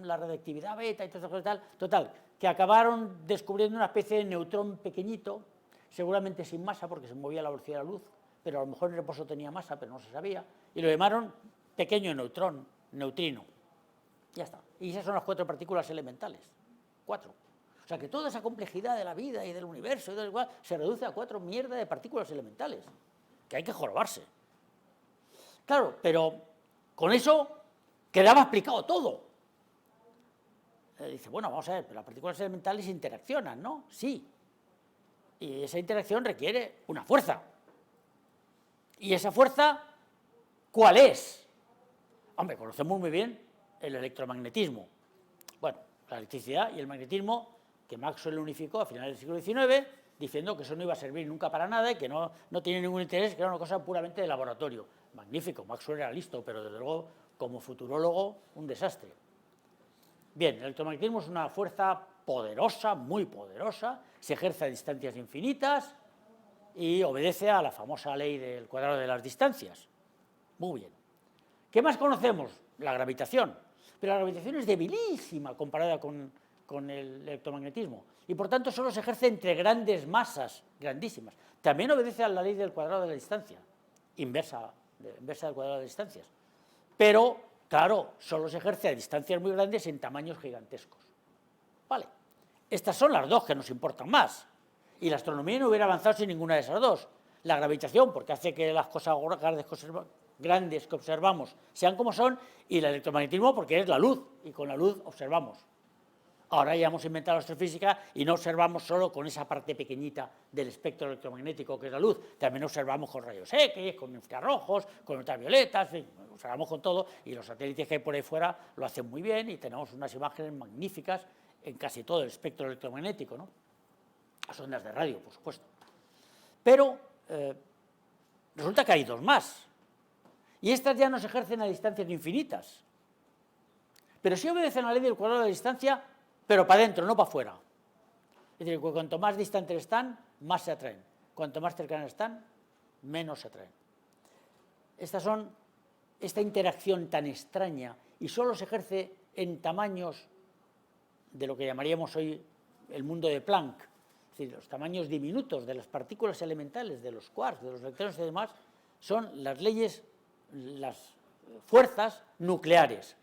la radiactividad beta y todo eso, total, que acabaron descubriendo una especie de neutrón pequeñito, seguramente sin masa porque se movía a la velocidad de la luz, pero a lo mejor el reposo tenía masa, pero no se sabía, y lo llamaron pequeño neutrón, neutrino. Ya está. Y esas son las 4 partículas elementales. 4. O sea que toda esa complejidad de la vida y del universo y del igual se reduce a 4 mierdas de partículas elementales, que hay que jorobarse. Claro, pero con eso quedaba explicado todo. Dice, bueno, vamos a ver, pero las partículas elementales interaccionan, ¿no? Sí. Y esa interacción requiere una fuerza. ¿Y esa fuerza cuál es? Hombre, conocemos muy bien el electromagnetismo. Bueno, la electricidad y el magnetismo que Maxwell unificó a finales del siglo XIX, diciendo que eso no iba a servir nunca para nada y que no tiene ningún interés, que era una cosa puramente de laboratorio. Magnífico, Maxwell era listo, pero desde luego, como futurólogo, un desastre. Bien, el electromagnetismo es una fuerza poderosa, muy poderosa, se ejerce a distancias infinitas y obedece a la famosa ley del cuadrado de las distancias. Muy bien. ¿Qué más conocemos? La gravitación. Pero la gravitación es debilísima comparada con el electromagnetismo y por tanto solo se ejerce entre grandes masas, grandísimas. También obedece a la ley del cuadrado de la distancia, inversa del cuadrado de distancias. Pero, claro, solo se ejerce a distancias muy grandes en tamaños gigantescos. Vale, estas son las dos que nos importan más. Y la astronomía no hubiera avanzado sin ninguna de esas dos. La gravitación, porque hace que las cosas grandes que observamos sean como son, y el electromagnetismo porque es la luz, y con la luz observamos. Ahora ya hemos inventado la astrofísica y no observamos solo con esa parte pequeñita del espectro electromagnético que es la luz, también observamos con rayos X, con infrarrojos, con ultravioletas, en fin, observamos con todo y los satélites que hay por ahí fuera lo hacen muy bien y tenemos unas imágenes magníficas en casi todo el espectro electromagnético, ¿no? Las ondas de radio, por supuesto. Pero resulta que hay dos más, y estas ya no se ejercen a distancias infinitas, pero sí obedecen a la ley del cuadrado de la distancia, pero para adentro, no para afuera. Es decir, que cuanto más distantes están, más se atraen. Cuanto más cercanas están, menos se atraen. Esta interacción tan extraña, y solo se ejerce en tamaños de lo que llamaríamos hoy el mundo de Planck, es decir, los tamaños diminutos de las partículas elementales, de los quarks, de los electrones y demás, son las leyes, las fuerzas nucleares.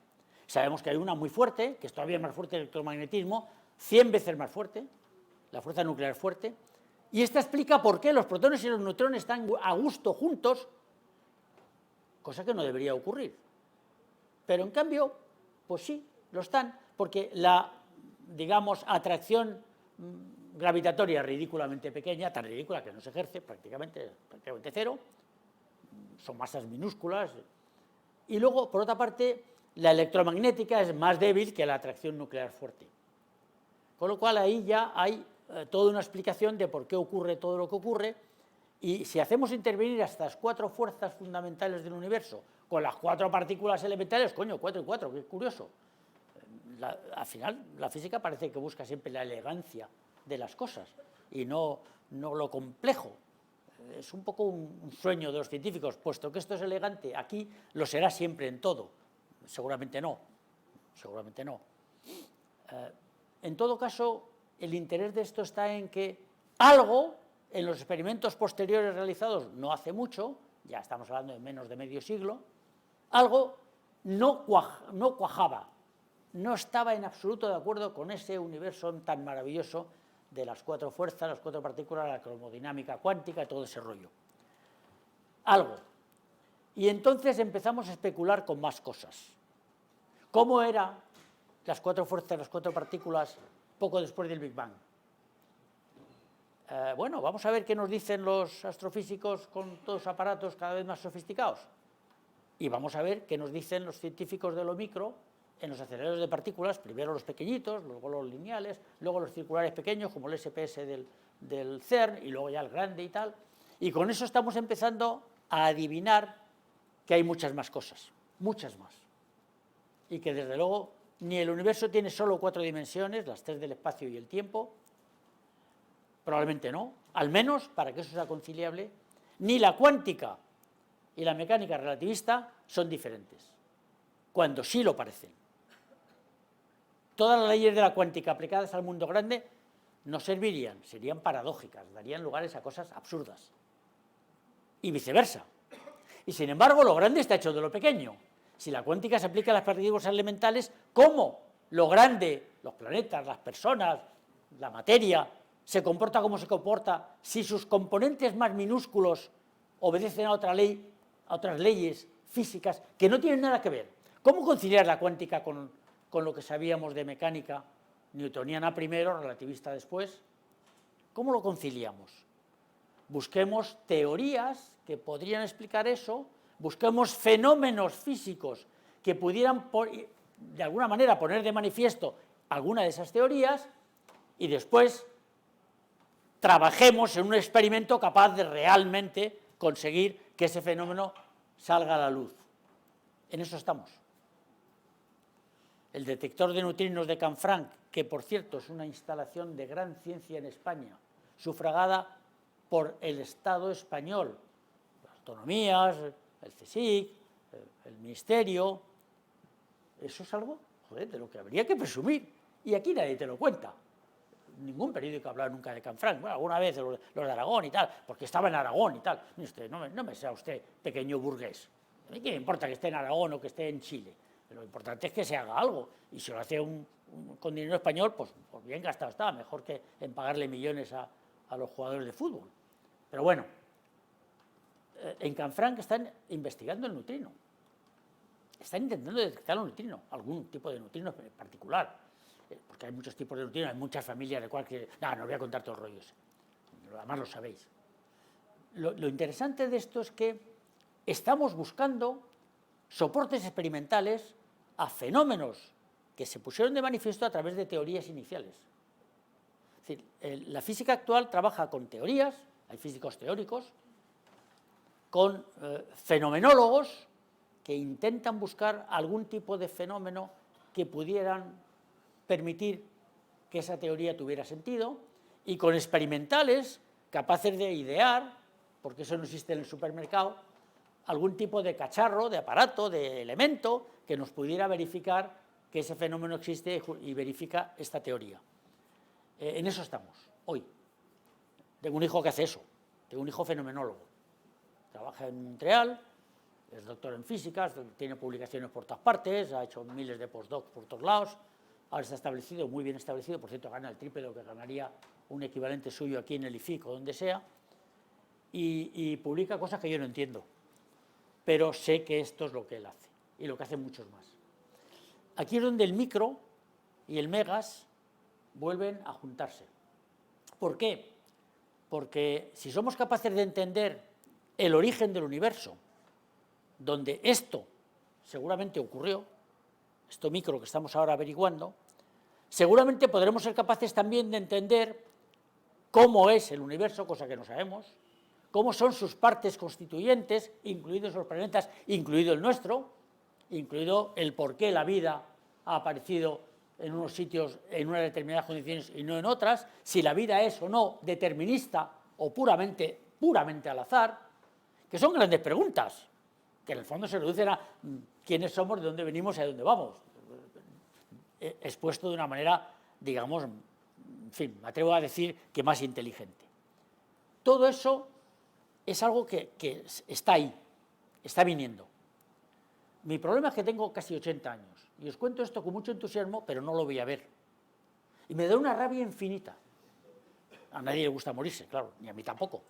Sabemos que hay una muy fuerte, que es todavía más fuerte el electromagnetismo, 100 veces más fuerte, la fuerza nuclear fuerte, y esta explica por qué los protones y los neutrones están a gusto juntos, cosa que no debería ocurrir. Pero en cambio, pues sí, lo están, porque la, digamos, atracción gravitatoria ridículamente pequeña, tan ridícula que no se ejerce, prácticamente cero, son masas minúsculas, y luego, por otra parte, la electromagnética es más débil que la atracción nuclear fuerte. Con lo cual ahí ya hay toda una explicación de por qué ocurre todo lo que ocurre, y si hacemos intervenir a estas 4 fuerzas fundamentales del universo con las 4 partículas elementales, coño, 4 y 4, qué curioso. Al final, la física parece que busca siempre la elegancia de las cosas y no lo complejo. Es un poco un sueño de los científicos, puesto que esto es elegante, aquí lo será siempre en todo. Seguramente no, seguramente no. En todo caso, el interés de esto está en que algo, en los experimentos posteriores realizados no hace mucho, ya estamos hablando de menos de medio siglo, algo no cuajaba, no estaba en absoluto de acuerdo con ese universo tan maravilloso de las 4 fuerzas, las 4 partículas, la cromodinámica cuántica y todo ese rollo. Algo. Y entonces empezamos a especular con más cosas. ¿Cómo eran las 4 fuerzas, las 4 partículas poco después del Big Bang? Bueno, vamos a ver qué nos dicen los astrofísicos con todos los aparatos cada vez más sofisticados. Y vamos a ver qué nos dicen los científicos de lo micro en los aceleradores de partículas, primero los pequeñitos, luego los lineales, luego los circulares pequeños, como el SPS del CERN, y luego ya el grande y tal. Y con eso estamos empezando a adivinar que hay muchas más cosas, muchas más. Y que desde luego ni el universo tiene solo 4 dimensiones, las 3 del espacio y el tiempo, probablemente no, al menos para que eso sea conciliable, ni la cuántica y la mecánica relativista son diferentes, cuando sí lo parecen. Todas las leyes de la cuántica aplicadas al mundo grande no servirían, serían paradójicas, darían lugares a cosas absurdas. Y viceversa. Y sin embargo, lo grande está hecho de lo pequeño. Si la cuántica se aplica a las partículas elementales, ¿cómo lo grande, los planetas, las personas, la materia, se comporta como se comporta si sus componentes más minúsculos obedecen a otra ley, a otras leyes físicas que no tienen nada que ver? ¿Cómo conciliar la cuántica con lo que sabíamos de mecánica newtoniana primero, relativista después? ¿Cómo lo conciliamos? Busquemos teorías que podrían explicar eso, busquemos fenómenos físicos que pudieran, de alguna manera, poner de manifiesto alguna de esas teorías y después trabajemos en un experimento capaz de realmente conseguir que ese fenómeno salga a la luz. En eso estamos. El detector de neutrinos de Canfranc, que por cierto es una instalación de gran ciencia en España, sufragada por el Estado español, las autonomías, el CSIC, el Ministerio, eso es algo, joder, de lo que habría que presumir. Y aquí nadie te lo cuenta. Ningún periódico ha hablado nunca de Canfranc. Bueno, alguna vez los de Aragón y tal, porque estaba en Aragón y tal. No me sea usted pequeño burgués. A mí qué me importa que esté en Aragón o que esté en Chile. Lo importante es que se haga algo. Y si lo hace con dinero español, pues bien gastado está. Mejor que en pagarle millones a los jugadores de fútbol. Pero bueno, en Canfranc están investigando el neutrino. Están intentando detectar el neutrino, algún tipo de neutrino en particular. Porque hay muchos tipos de neutrinos, hay muchas familias de cualquier... No os voy a contar todos los rollos. Además lo sabéis. Lo interesante de esto es que estamos buscando soportes experimentales a fenómenos que se pusieron de manifiesto a través de teorías iniciales. Es decir, la física actual trabaja con teorías, hay físicos teóricos, con fenomenólogos que intentan buscar algún tipo de fenómeno que pudieran permitir que esa teoría tuviera sentido, y con experimentales capaces de idear, porque eso no existe en el supermercado, algún tipo de cacharro, de aparato, de elemento que nos pudiera verificar que ese fenómeno existe y verifica esta teoría. En eso estamos, hoy. Tengo un hijo que hace eso, tengo un hijo fenomenólogo. Trabaja en Montreal, es doctor en física, tiene publicaciones por todas partes, ha hecho miles de postdocs por todos lados, ahora está establecido, muy bien establecido, por cierto, gana el triple de lo que ganaría un equivalente suyo aquí en el IFIC o donde sea, y publica cosas que yo no entiendo, pero sé que esto es lo que él hace, y lo que hacen muchos más. Aquí es donde el micro y el megas vuelven a juntarse. ¿Por qué? Porque si somos capaces de entender el origen del universo, donde esto seguramente ocurrió, esto micro que estamos ahora averiguando, seguramente podremos ser capaces también de entender cómo es el universo, cosa que no sabemos, cómo son sus partes constituyentes, incluidos los planetas, incluido el nuestro, incluido el por qué la vida ha aparecido en unos sitios, en unas determinadas condiciones y no en otras, si la vida es o no determinista o puramente al azar, que son grandes preguntas, que en el fondo se reducen a quiénes somos, de dónde venimos y a dónde vamos, expuesto de una manera, digamos, en fin, me atrevo a decir que más inteligente. Todo eso es algo que está ahí, está viniendo. Mi problema es que tengo casi 80 años, y os cuento esto con mucho entusiasmo, pero no lo voy a ver. Y me da una rabia infinita. A nadie le gusta morirse, claro, ni a mí tampoco.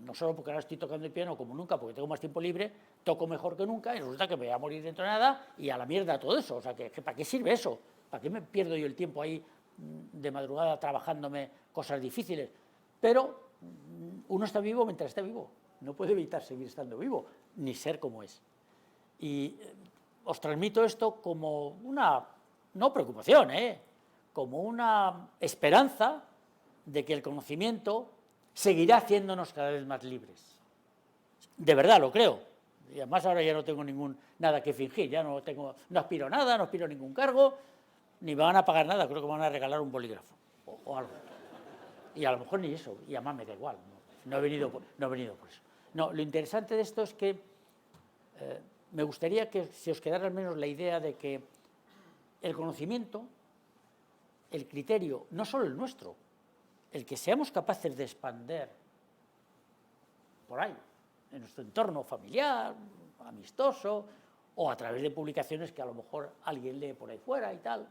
No solo porque ahora estoy tocando el piano como nunca, porque tengo más tiempo libre, toco mejor que nunca, y resulta que me voy a morir dentro de nada, y a la mierda todo eso. O sea, ¿para qué sirve eso? ¿Para qué me pierdo yo el tiempo ahí de madrugada trabajándome cosas difíciles? Pero uno está vivo mientras está vivo. No puede evitar seguir estando vivo, ni ser como es. Y os transmito esto como una, no preocupación, como una esperanza de que el conocimiento seguirá haciéndonos cada vez más libres. De verdad, lo creo. Y además ahora ya no tengo nada que fingir, ya no aspiro a nada, no aspiro a ningún cargo, ni me van a pagar nada, creo que me van a regalar un bolígrafo o algo. Y a lo mejor ni eso, y además me da igual, no he venido por eso. No, lo interesante de esto es que me gustaría que se os quedara al menos la idea de que el conocimiento, el criterio, no solo el nuestro, el que seamos capaces de expander por ahí, en nuestro entorno familiar, amistoso, o a través de publicaciones que a lo mejor alguien lee por ahí fuera y tal,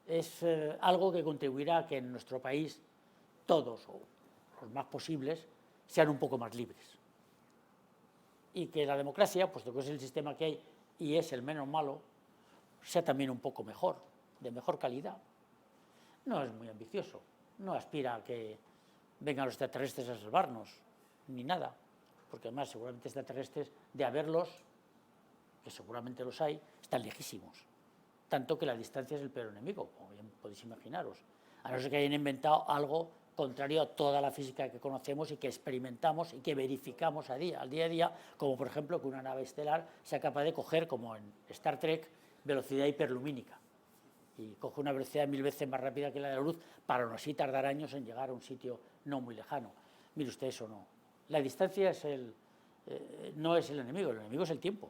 es algo que contribuirá a que en nuestro país todos, o los más posibles, sean un poco más libres. Y que la democracia, puesto que es el sistema que hay y es el menos malo, sea también un poco mejor, de mejor calidad. No es muy ambicioso, no aspira a que vengan los extraterrestres a salvarnos, ni nada, porque además seguramente extraterrestres, de haberlos, que seguramente los hay, están lejísimos. Tanto que la distancia es el peor enemigo, como bien podéis imaginaros. A no ser que hayan inventado algo contrario a toda la física que conocemos y que experimentamos y que verificamos al día a día, como por ejemplo que una nave estelar sea capaz de coger, como en Star Trek, velocidad hiperlumínica. Y coge una velocidad 1000 veces más rápida que la de la luz para no así tardar años en llegar a un sitio no muy lejano. Mire usted, eso no. La distancia no es el enemigo es el tiempo.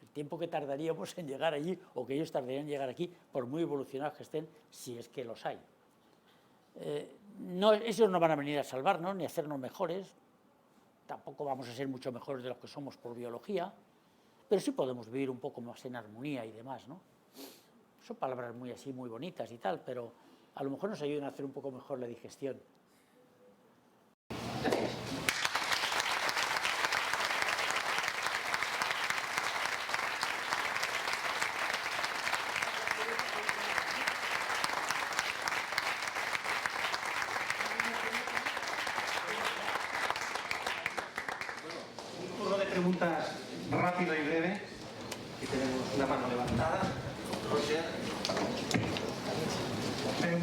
El tiempo que tardaríamos en llegar allí o que ellos tardarían en llegar aquí, por muy evolucionados que estén, si es que los hay. Ellos no van a venir a salvarnos ni a hacernos mejores, tampoco vamos a ser mucho mejores de los que somos por biología, pero sí podemos vivir un poco más en armonía y demás, ¿no? Son palabras muy así, muy bonitas y tal, pero a lo mejor nos ayudan a hacer un poco mejor la digestión. Preguntas rápido y breve. Aquí tenemos una mano levantada.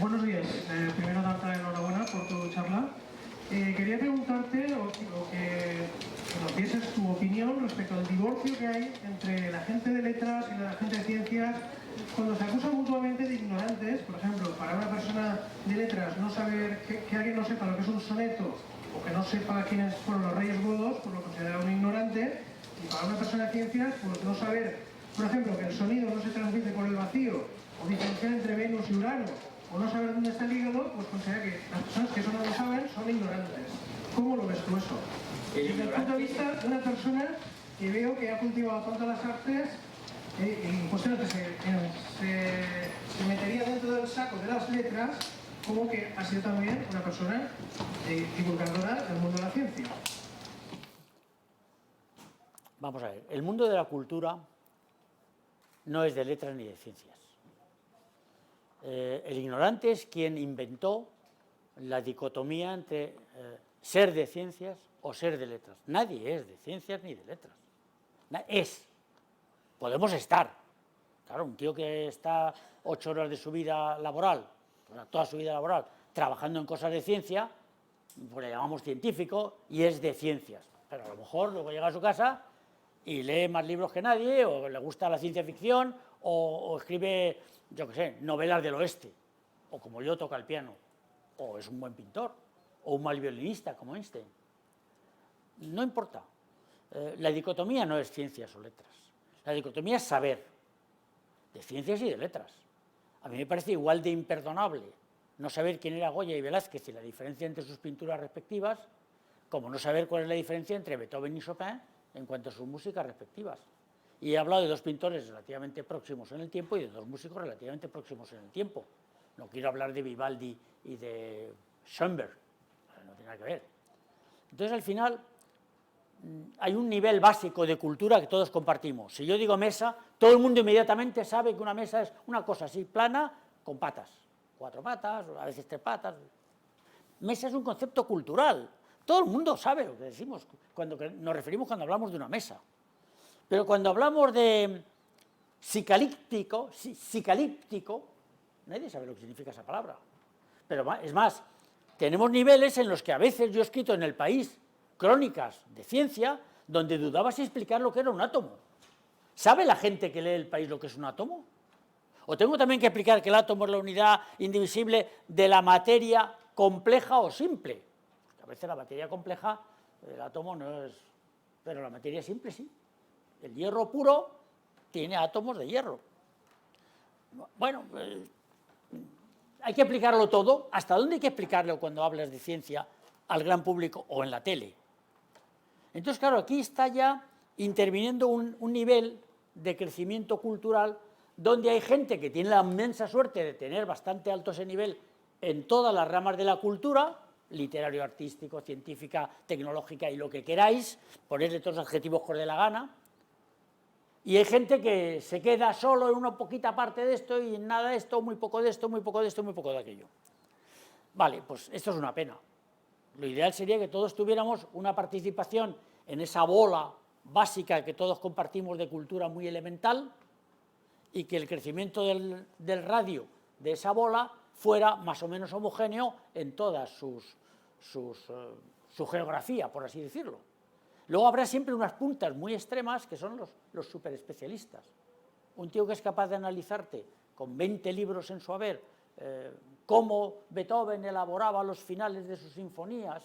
Buenos días. Primero darte la enhorabuena por tu charla. Quería preguntarte o que nos dieses tu opinión respecto al divorcio que hay entre la gente de letras y la gente de ciencias cuando se acusan mutuamente de ignorantes. Por ejemplo, para una persona de letras no saber que alguien no sepa lo que es un soneto o que no sepa quiénes fueron los reyes godos, pues lo considera un ignorante. Y para una persona de ciencias, pues no saber, por ejemplo, que el sonido no se transmite por el vacío o diferenciar entre Venus y Urano, o no saber dónde está el hígado, pues considera que las personas que eso no lo saben son ignorantes. ¿Cómo lo ves tú eso? Desde el punto de vista de una persona que veo que ha cultivado tanto las artes y posiblemente se metería dentro del saco de las letras, como que ha sido también una persona divulgadora del mundo de la ciencia. Vamos a ver, el mundo de la cultura no es de letras ni de ciencias. El ignorante es quien inventó la dicotomía entre ser de ciencias o ser de letras. Nadie es de ciencias ni de letras. Es. Podemos estar. Claro, un tío que está 8 horas de su vida laboral, toda su vida laboral, trabajando en cosas de ciencia, pues le llamamos científico y es de ciencias. Pero a lo mejor luego llega a su casa y lee más libros que nadie, o le gusta la ciencia ficción, o escribe, yo qué sé, novelas del oeste, o como yo toca el piano, o es un buen pintor, o un mal violinista como Einstein. No importa. La dicotomía no es ciencias o letras. La dicotomía es saber, de ciencias y de letras. A mí me parece igual de imperdonable no saber quién era Goya y Velázquez y la diferencia entre sus pinturas respectivas, como no saber cuál es la diferencia entre Beethoven y Chopin en cuanto a sus músicas respectivas. Y he hablado de dos pintores relativamente próximos en el tiempo y de dos músicos relativamente próximos en el tiempo. No quiero hablar de Vivaldi y de Schoenberg, no tiene nada que ver. Entonces, al final, hay un nivel básico de cultura que todos compartimos. Si yo digo mesa, todo el mundo inmediatamente sabe que una mesa es una cosa así, plana, con patas. 4 patas, a veces 3 patas. Mesa es un concepto cultural. Todo el mundo sabe lo que decimos cuando nos referimos cuando hablamos de una mesa. Pero cuando hablamos de psicalíptico, nadie sabe lo que significa esa palabra. Pero es más, tenemos niveles en los que a veces yo he escrito en El País crónicas de ciencia donde dudaba si explicar lo que era un átomo. ¿Sabe la gente que lee El País lo que es un átomo? ¿O tengo también que explicar que el átomo es la unidad indivisible de la materia compleja o simple? Porque a veces la materia compleja, el átomo no es... Pero la materia simple sí. El hierro puro tiene átomos de hierro. Bueno, hay que explicarlo todo. ¿Hasta dónde hay que explicarlo cuando hablas de ciencia al gran público o en la tele? Entonces, claro, aquí está ya interviniendo un nivel de crecimiento cultural donde hay gente que tiene la inmensa suerte de tener bastante alto ese nivel en todas las ramas de la cultura, literario, artístico, científica, tecnológica y lo que queráis, ponerle todos los adjetivos que os dé la gana. Y hay gente que se queda solo en una poquita parte de esto y en nada de esto, muy poco de esto, muy poco de esto, muy poco de aquello. Vale, pues esto es una pena. Lo ideal sería que todos tuviéramos una participación en esa bola básica que todos compartimos de cultura muy elemental y que el crecimiento del radio de esa bola fuera más o menos homogéneo en toda su geografía, por así decirlo. Luego habrá siempre unas puntas muy extremas que son los superespecialistas. Un tío que es capaz de analizarte con 20 libros en su haber cómo Beethoven elaboraba los finales de sus sinfonías,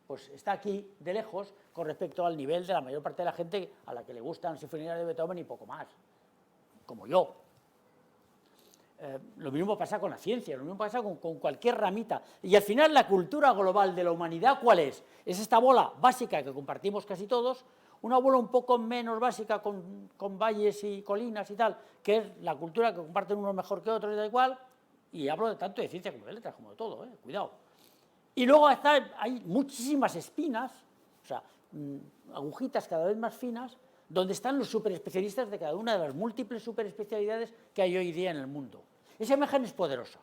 pues está aquí de lejos con respecto al nivel de la mayor parte de la gente a la que le gustan las sinfonías de Beethoven y poco más, como yo. Lo mismo pasa con la ciencia, lo mismo pasa con cualquier ramita. Y al final la cultura global de la humanidad, ¿cuál es? Es esta bola básica que compartimos casi todos, una bola un poco menos básica con valles y colinas y tal, que es la cultura que comparten unos mejor que otros y da igual, y hablo de tanto de ciencia como de letras, como de todo, cuidado. Y luego hay muchísimas espinas, o sea, agujitas cada vez más finas, donde están los superespecialistas de cada una de las múltiples superespecialidades que hay hoy día en el mundo. Esa imagen es poderosa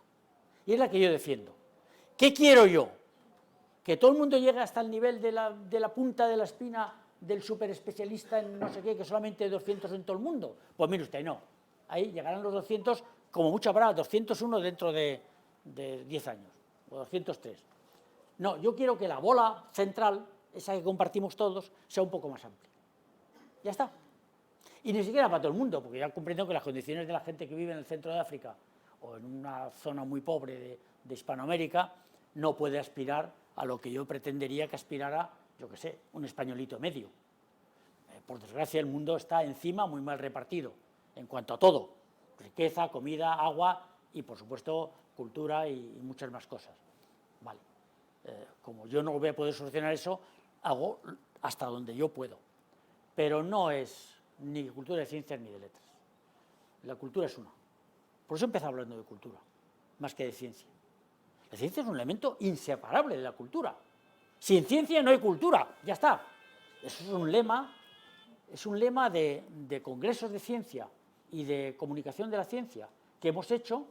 y es la que yo defiendo. ¿Qué quiero yo? ¿Que todo el mundo llegue hasta el nivel de la punta de la espina del superespecialista en no sé qué, que solamente hay 200 en todo el mundo? Pues mire usted, no. Ahí llegarán los 200, como mucho habrá 201 dentro de de 10 años, o 203. No, yo quiero que la bola central, esa que compartimos todos, sea un poco más amplia. Ya está. Y ni siquiera para todo el mundo, porque ya comprendo que las condiciones de la gente que vive en el centro de África o en una zona muy pobre de Hispanoamérica no puede aspirar a lo que yo pretendería que aspirara, yo qué sé, un españolito medio. Por desgracia, el mundo está encima muy mal repartido en cuanto a todo: riqueza, comida, agua y, por supuesto, cultura y muchas más cosas. Vale. Como yo no voy a poder solucionar eso, hago hasta donde yo puedo. Pero no es ni cultura de ciencias ni de letras. La cultura es una. Por eso empecé hablando de cultura, más que de ciencia. La ciencia es un elemento inseparable de la cultura. Sin ciencia no hay cultura, ya está. Eso es un lema de congresos de ciencia y de comunicación de la ciencia que hemos hecho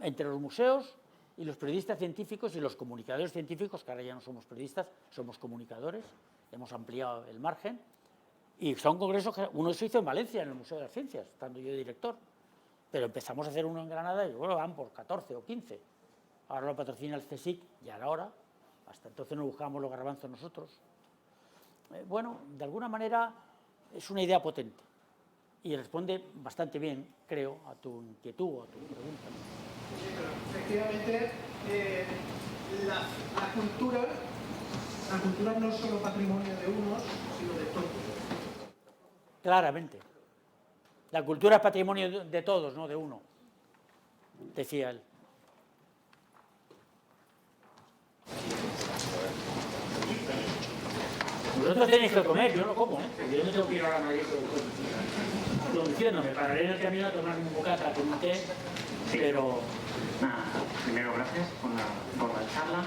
entre los museos y los periodistas científicos y los comunicadores científicos, que ahora ya no somos periodistas, somos comunicadores, hemos ampliado el margen, y son congresos que uno se hizo en Valencia, en el Museo de las Ciencias, estando yo de director, pero empezamos a hacer uno en Granada y bueno, van por 14 o 15. Ahora lo patrocina el CSIC, ya era hora, hasta entonces no buscábamos los garbanzos nosotros. Bueno, de alguna manera es una idea potente y responde bastante bien, creo, a tu inquietud o a tu pregunta. Sí, pero efectivamente la cultura no es solo patrimonio de unos, sino de todos. Claramente. La cultura es patrimonio de todos, no de uno, decía él. Vosotros tenéis que comer, yo no como, yo no tengo que ir ahora a Madrid conduciendo, me pararé en el camino a tomar un bocata con un té, sí. Pero... Nada, primero gracias por la charla.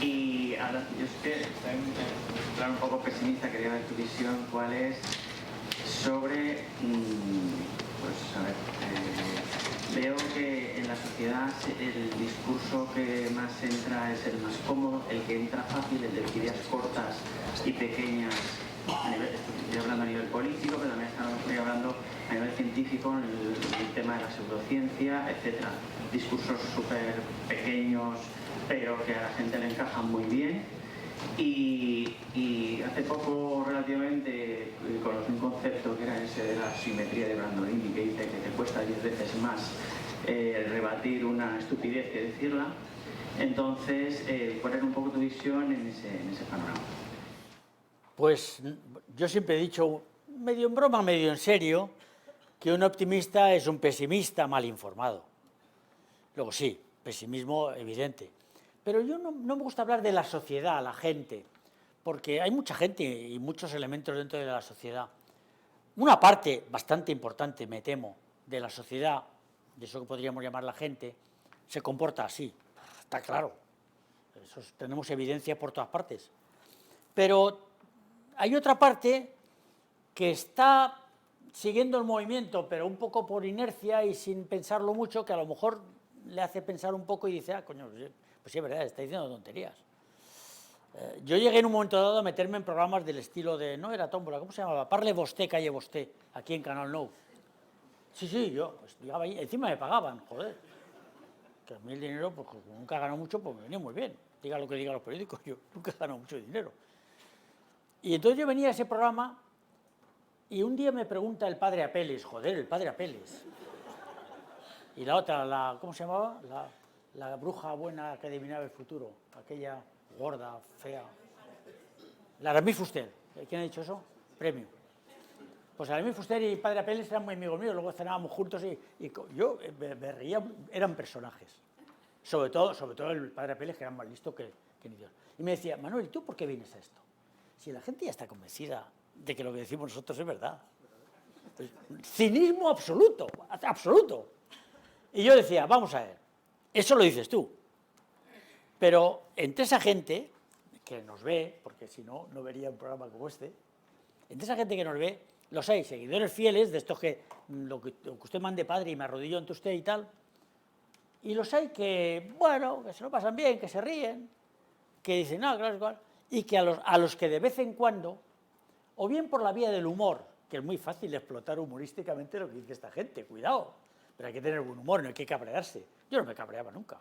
Y ahora, yo es que estoy un poco pesimista, quería ver tu visión, cuál es sobre, pues a ver, veo que en la sociedad el discurso que más entra es el más cómodo, el que entra fácil, el de ideas cortas y pequeñas. Estoy hablando a nivel político, pero también estoy hablando a nivel científico, en el tema de la pseudociencia, etcétera. Discursos súper pequeños, pero que a la gente le encajan muy bien. Y hace poco, relativamente, conocí un concepto que era ese de la simetría de Brandolini, que dice que te cuesta 10 veces más rebatir una estupidez que decirla. Entonces, poner un poco tu visión en ese panorama. Pues yo siempre he dicho, medio en broma, medio en serio, que un optimista es un pesimista mal informado. Luego sí, pesimismo evidente. Pero yo no me gusta hablar de la sociedad, la gente, porque hay mucha gente y muchos elementos dentro de la sociedad. Una parte bastante importante, me temo, de la sociedad, de eso que podríamos llamar la gente, se comporta así, está claro. Tenemos evidencia por todas partes. Pero hay otra parte que está siguiendo el movimiento, pero un poco por inercia y sin pensarlo mucho, que a lo mejor le hace pensar un poco y dice, ah, coño, pues sí, es verdad, está diciendo tonterías. Yo llegué en un momento dado a meterme en programas del estilo de, no era tómbola, ¿cómo se llamaba? Parle Vosté, calle Vosté, aquí en Canal Nou. Sí, yo pues, llegaba ahí, encima me pagaban, joder. Que a mí el dinero, pues nunca he ganado mucho, pues me venía muy bien. Diga lo que digan los periódicos, yo nunca he ganado mucho dinero. Y entonces yo venía a ese programa y un día me pregunta el padre Apeles, joder, el padre Apeles. Y la otra, ¿cómo se llamaba? La bruja buena que adivinaba el futuro, aquella gorda, fea. La Aramis Fuster, ¿quién ha dicho eso? Premio. Pues Aramis Fuster y padre Apeles eran muy amigos míos, luego cenábamos juntos y yo me reía, eran personajes. Sobre todo el padre Apeles, que era más listo que ni Dios. Y me decía, Manuel, ¿y tú por qué vienes a esto? Si la gente ya está convencida de que lo que decimos nosotros es verdad. Pues, cinismo absoluto, absoluto. Y yo decía, vamos a ver, eso lo dices tú. Pero entre esa gente que nos ve, porque si no, no vería un programa como este, entre esa gente que nos ve, los hay seguidores fieles de estos que lo que usted mande, padre, y me arrodillo ante usted y tal, y los hay que, bueno, que se lo pasan bien, que se ríen, que dicen, no, claro, igual, y que a los que de vez en cuando, o bien por la vía del humor, que es muy fácil explotar humorísticamente lo que dice esta gente, cuidado, pero hay que tener buen humor, no hay que cabrearse Yo no me cabreaba nunca.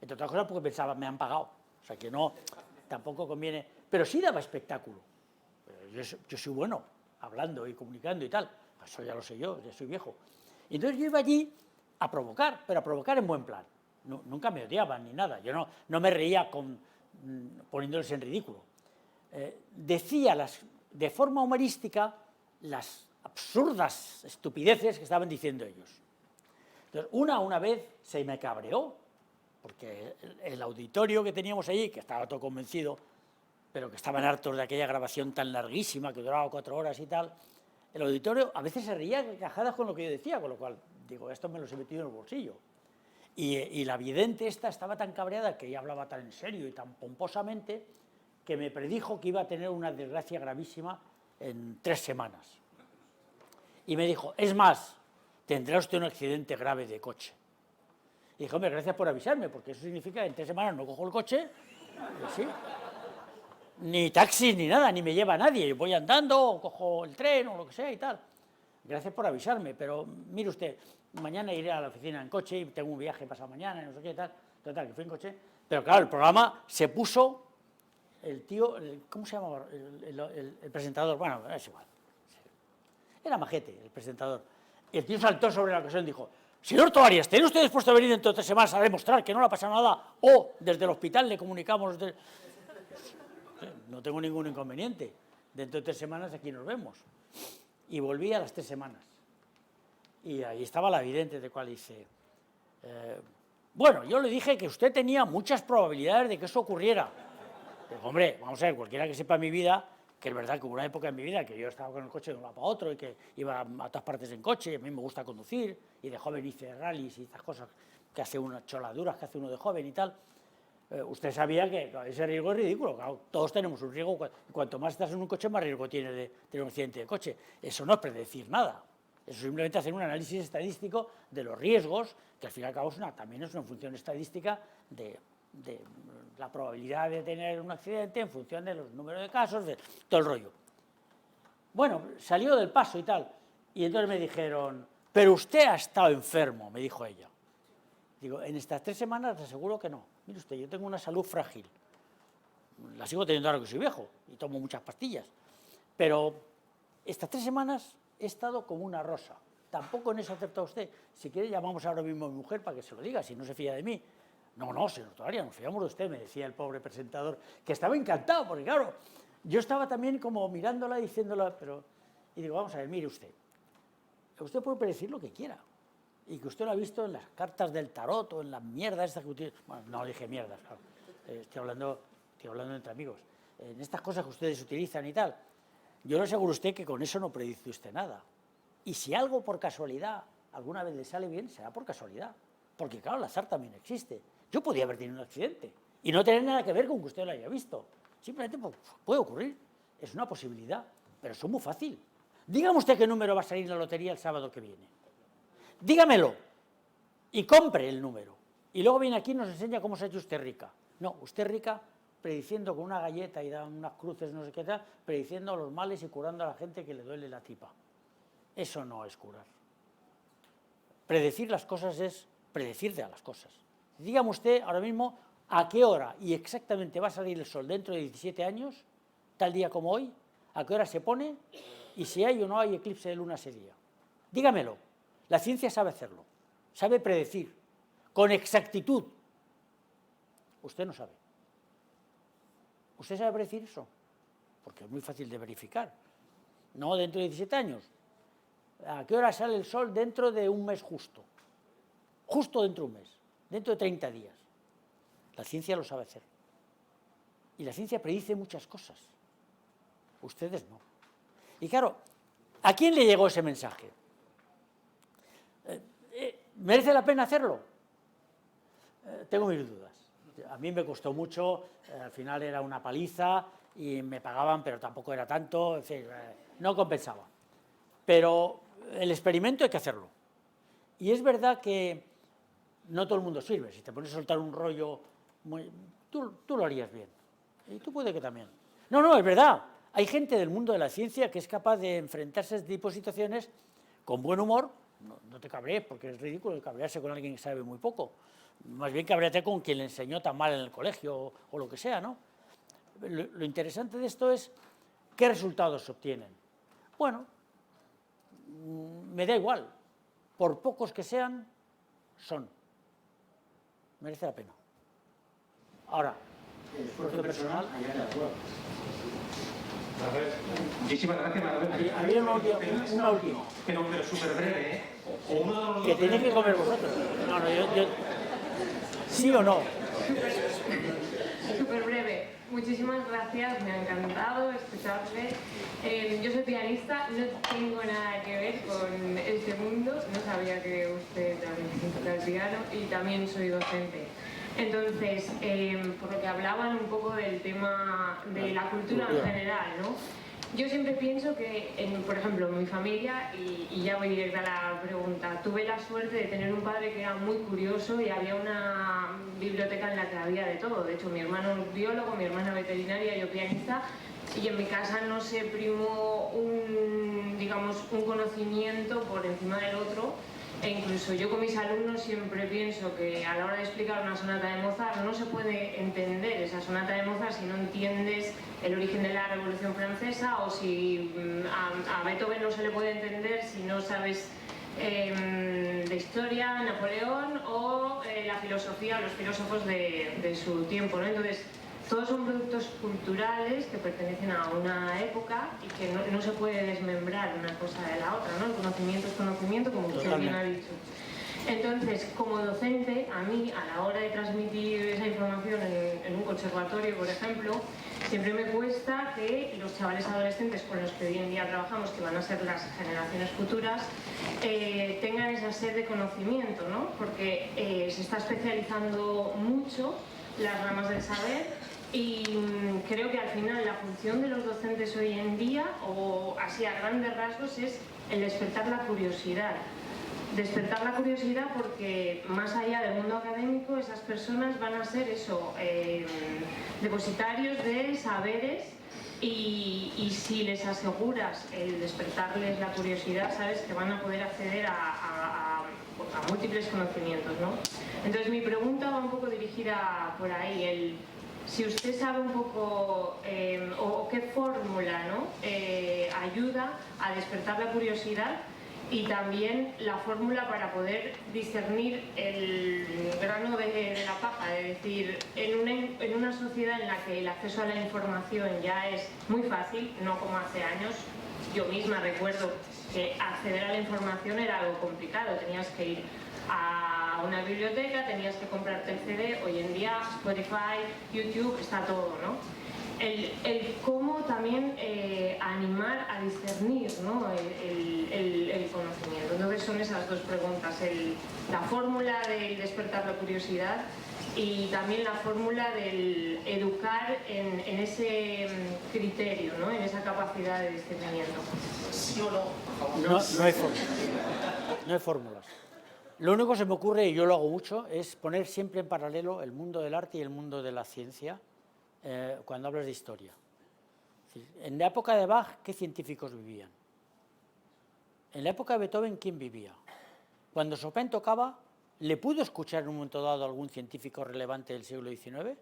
Entre otras cosas porque pensaba, me han pagado. O sea que no, tampoco conviene. Pero sí daba espectáculo. Yo soy bueno hablando y comunicando y tal. Eso ya lo sé yo, ya soy viejo. Y entonces yo iba allí a provocar, pero a provocar en buen plan. Nunca me odiaban ni nada. Yo no me reía poniéndoles en ridículo. Decía de forma humorística las absurdas estupideces que estaban diciendo ellos. Entonces, una vez se me cabreó, porque el auditorio que teníamos allí, que estaba todo convencido, pero que estaban hartos de aquella grabación tan larguísima, que duraba 4 horas y tal, el auditorio a veces se reía de carcajadas con lo que yo decía, con lo cual, digo, esto me los he metido en el bolsillo. Y la vidente esta estaba tan cabreada, que ella hablaba tan en serio y tan pomposamente, que me predijo que iba a tener una desgracia gravísima en 3 semanas. Y me dijo, es más, tendrá usted un accidente grave de coche. Y dije, hombre, gracias por avisarme, porque eso significa que en 3 semanas no cojo el coche, ¿sí? Ni taxi, ni nada, ni me lleva nadie. Yo voy andando, o cojo el tren, o lo que sea y tal. Gracias por avisarme, pero mire usted, mañana iré a la oficina en coche y tengo un viaje pasado mañana, no sé qué y tal. Total, que fui en coche. Pero claro, el programa se puso, el tío, ¿cómo se llamaba? El presentador, bueno, es igual. Era majete, el presentador. Y el tío saltó sobre la ocasión y dijo, señor Toarias, ¿tiene usted dispuesto a venir dentro de 3 semanas a demostrar que no le ha pasado nada? O desde el hospital le comunicamos... No tengo ningún inconveniente. Dentro de 3 semanas aquí nos vemos. Y volví a las 3 semanas. Y ahí estaba la vidente de cual dice, bueno, yo le dije que usted tenía muchas probabilidades de que eso ocurriera. Digo, hombre, vamos a ver, cualquiera que sepa mi vida, que es verdad que hubo una época en mi vida que yo estaba con el coche de un lado para otro y que iba a todas partes en coche, y a mí me gusta conducir, y de joven hice rallies y estas cosas que hace unas choladuras que hace uno de joven y tal. Usted sabía que ese riesgo es ridículo. Claro, todos tenemos un riesgo. Cuanto más estás en un coche, más riesgo tienes de tener un accidente de coche. Eso no es predecir nada. Eso es simplemente hacer un análisis estadístico de los riesgos, que al fin y al cabo también es una función estadística de la probabilidad de tener un accidente en función de los números de casos, de todo el rollo. Bueno, salió del paso y tal. Y entonces me dijeron, pero usted ha estado enfermo, me dijo ella. Digo, en estas 3 semanas le aseguro que no. Mire usted, yo tengo una salud frágil. La sigo teniendo ahora que soy viejo y tomo muchas pastillas. Pero estas 3 semanas he estado como una rosa. Tampoco en eso acepta usted. Si quiere, llamamos ahora mismo a mi mujer para que se lo diga, si no se fía de mí. No, señor Toarias, nos fiamos de usted, me decía el pobre presentador, que estaba encantado, porque claro, yo estaba también como mirándola y diciéndola, pero... Y digo, vamos a ver, mire usted puede predecir lo que quiera. Y que usted lo ha visto en las cartas del tarot o en las mierdas estas que utiliza. Bueno, no dije mierdas, claro. Estoy hablando entre amigos. En estas cosas que ustedes utilizan y tal. Yo le aseguro a usted que con eso no predice usted nada. Y si algo por casualidad alguna vez le sale bien, será por casualidad. Porque claro, el azar también existe. Yo podía haber tenido un accidente y no tener nada que ver con que usted lo haya visto. Simplemente puede ocurrir. Es una posibilidad, pero eso es muy fácil. Dígame usted qué número va a salir en la lotería el sábado que viene. Dígamelo y compre el número. Y luego viene aquí y nos enseña cómo se ha hecho usted rica. No, usted rica prediciendo con una galleta y da unas cruces, no sé qué tal, prediciendo los males y curando a la gente que le duele la tripa. Eso no es curar. Predecir las cosas es predecirte a las cosas. Dígame usted ahora mismo a qué hora y exactamente va a salir el sol dentro de 17 años, tal día como hoy, a qué hora se pone y si hay o no hay eclipse de luna ese día. Dígamelo. La ciencia sabe hacerlo, sabe predecir, con exactitud. Usted no sabe. ¿Usted sabe predecir eso? Porque es muy fácil de verificar. No dentro de 17 años. ¿A qué hora sale el sol dentro de un mes justo? Justo dentro de un mes, dentro de 30 días. La ciencia lo sabe hacer. Y la ciencia predice muchas cosas. Ustedes no. Y claro, ¿a quién le llegó ese mensaje? ¿Merece la pena hacerlo? Tengo mis dudas. A mí me costó mucho, al final era una paliza y me pagaban, pero tampoco era tanto, en fin, no compensaba. Pero el experimento hay que hacerlo. Y es verdad que no todo el mundo sirve. Si te pones a soltar un rollo, tú lo harías bien. Y tú puede que también. No, es verdad. Hay gente del mundo de la ciencia que es capaz de enfrentarse a este tipo de situaciones con buen humor, No te cabrees, porque es ridículo cabrearse con alguien que sabe muy poco. Más bien cabreate con quien le enseñó tan mal en el colegio o lo que sea, ¿no? Lo interesante de esto es qué resultados se obtienen. Bueno, me da igual. Por pocos que sean, son. Merece la pena. Ahora, el esfuerzo personal, allá de acuerdo. Muchísimas gracias, Manuel. Había una última. Pero súper breve, ¿eh? Que tenéis que comer vosotros. No, yo... ¿Sí o no? Súper breve. Muchísimas gracias, me ha encantado escucharle. Yo soy pianista, no tengo nada que ver con este mundo, no sabía que usted también toca el piano y también soy docente. Entonces, por lo que hablaban un poco del tema de la cultura en general, ¿no? Yo siempre pienso que, por ejemplo, en mi familia, y ya voy directa a la pregunta, tuve la suerte de tener un padre que era muy curioso y había una biblioteca en la que había de todo. De hecho, mi hermano es biólogo, mi hermana veterinaria, yo pianista, y en mi casa no se primó digamos, un conocimiento por encima del otro. E incluso yo con mis alumnos siempre pienso que a la hora de explicar una sonata de Mozart no se puede entender esa sonata de Mozart si no entiendes el origen de la Revolución Francesa, o si a Beethoven no se le puede entender si no sabes de historia, Napoleón o la filosofía, los filósofos de su tiempo, ¿no? Entonces, todos son productos culturales que pertenecen a una época y que no se puede desmembrar una cosa de la otra, ¿no? El conocimiento es conocimiento, como usted bien ha dicho. Entonces, como docente, a mí, a la hora de transmitir esa información en un conservatorio, por ejemplo, siempre me cuesta que los chavales adolescentes con los que hoy en día trabajamos, que van a ser las generaciones futuras, tengan esa sed de conocimiento, ¿no? Porque se está especializando mucho las ramas del saber. Y creo que al final la función de los docentes hoy en día, o así a grandes rasgos, es el despertar la curiosidad. Despertar la curiosidad porque más allá del mundo académico esas personas van a ser eso, depositarios de saberes, y si les aseguras el despertarles la curiosidad, sabes que van a poder acceder a múltiples conocimientos, ¿no? Entonces mi pregunta va un poco dirigida por ahí, si usted sabe un poco o qué fórmula, ¿no? Ayuda a despertar la curiosidad, y también la fórmula para poder discernir el grano de la paja, es decir, en una sociedad en la que el acceso a la información ya es muy fácil, no como hace años. Yo misma recuerdo que acceder a la información era algo complicado, tenías que ir a una biblioteca, tenías que comprarte el CD. Hoy en día Spotify, YouTube, está todo, ¿no? El cómo también animar a discernir, ¿no? el conocimiento. Entonces son esas dos preguntas, la fórmula del despertar la curiosidad y también la fórmula del educar en ese criterio, ¿no? En esa capacidad de discernimiento. ¿Sí o no? Por favor. No hay fórmulas. No hay fórmulas. Lo único que se me ocurre, y yo lo hago mucho, es poner siempre en paralelo el mundo del arte y el mundo de la ciencia cuando hablas de historia. En la época de Bach, ¿qué científicos vivían? En la época de Beethoven, ¿quién vivía? Cuando Chopin tocaba, ¿le pudo escuchar en un momento dado a algún científico relevante del siglo XIX?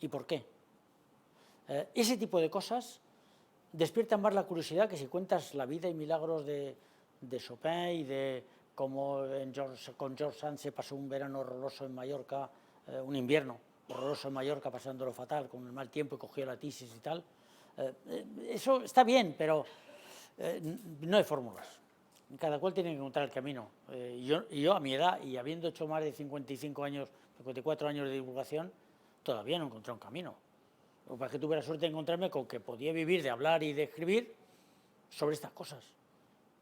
¿Y por qué? Ese tipo de cosas despiertan más la curiosidad que si cuentas la vida y milagros de Chopin y de cómo con George Sand se pasó un verano horroroso en Mallorca, un invierno horroroso en Mallorca, pasándolo fatal con el mal tiempo y cogió la tisis y tal. Eso está bien, pero no hay fórmulas. Cada cual tiene que encontrar el camino. Y yo a mi edad, y habiendo hecho más de 55 años, 54 años de divulgación, todavía no encontré un camino. Lo que pasa es que tuve la suerte de encontrarme con que podía vivir de hablar y de escribir sobre estas cosas.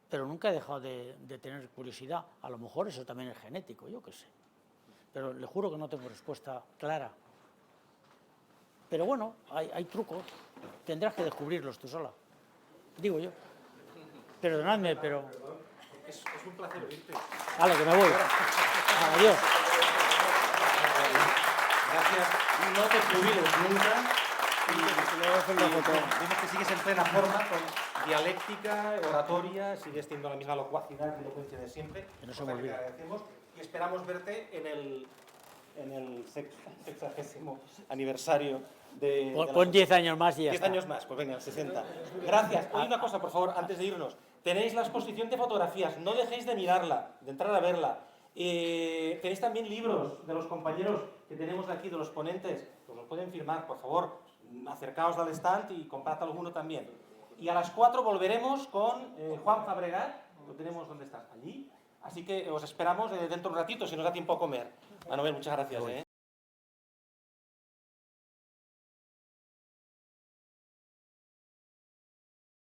Pero nunca he dejado de tener curiosidad. A lo mejor eso también es genético, yo qué sé. Pero le juro que no tengo respuesta clara. Pero bueno, hay trucos. Tendrás que descubrirlos tú sola. Digo yo. Perdonadme, pero... Es un placer oírte. Vale, que me voy. Adiós. Gracias. No te jubiles nunca. Y vemos que sigues en plena forma con dialéctica, oratoria, sigues teniendo la misma locuacidad y elocuencia de siempre. Que no se cosa me que te olvide. agradecemos y esperamos verte en el 60º aniversario de la Pon 10 años más y ya 10 está. años más, pues venga, el 60. Gracias. Oye, una cosa, por favor, antes de irnos. Tenéis la exposición de fotografías, no dejéis de mirarla, de entrar a verla. Tenéis también libros de los compañeros que tenemos aquí, de los ponentes, os los pueden firmar, por favor. Acercaos al stand y comprad alguno también. Y a las 4 volveremos con Juan Fabregat, lo tenemos, ¿dónde estás? Allí. Así que os esperamos dentro de un ratito, si nos da tiempo a comer. Manuel, muchas gracias.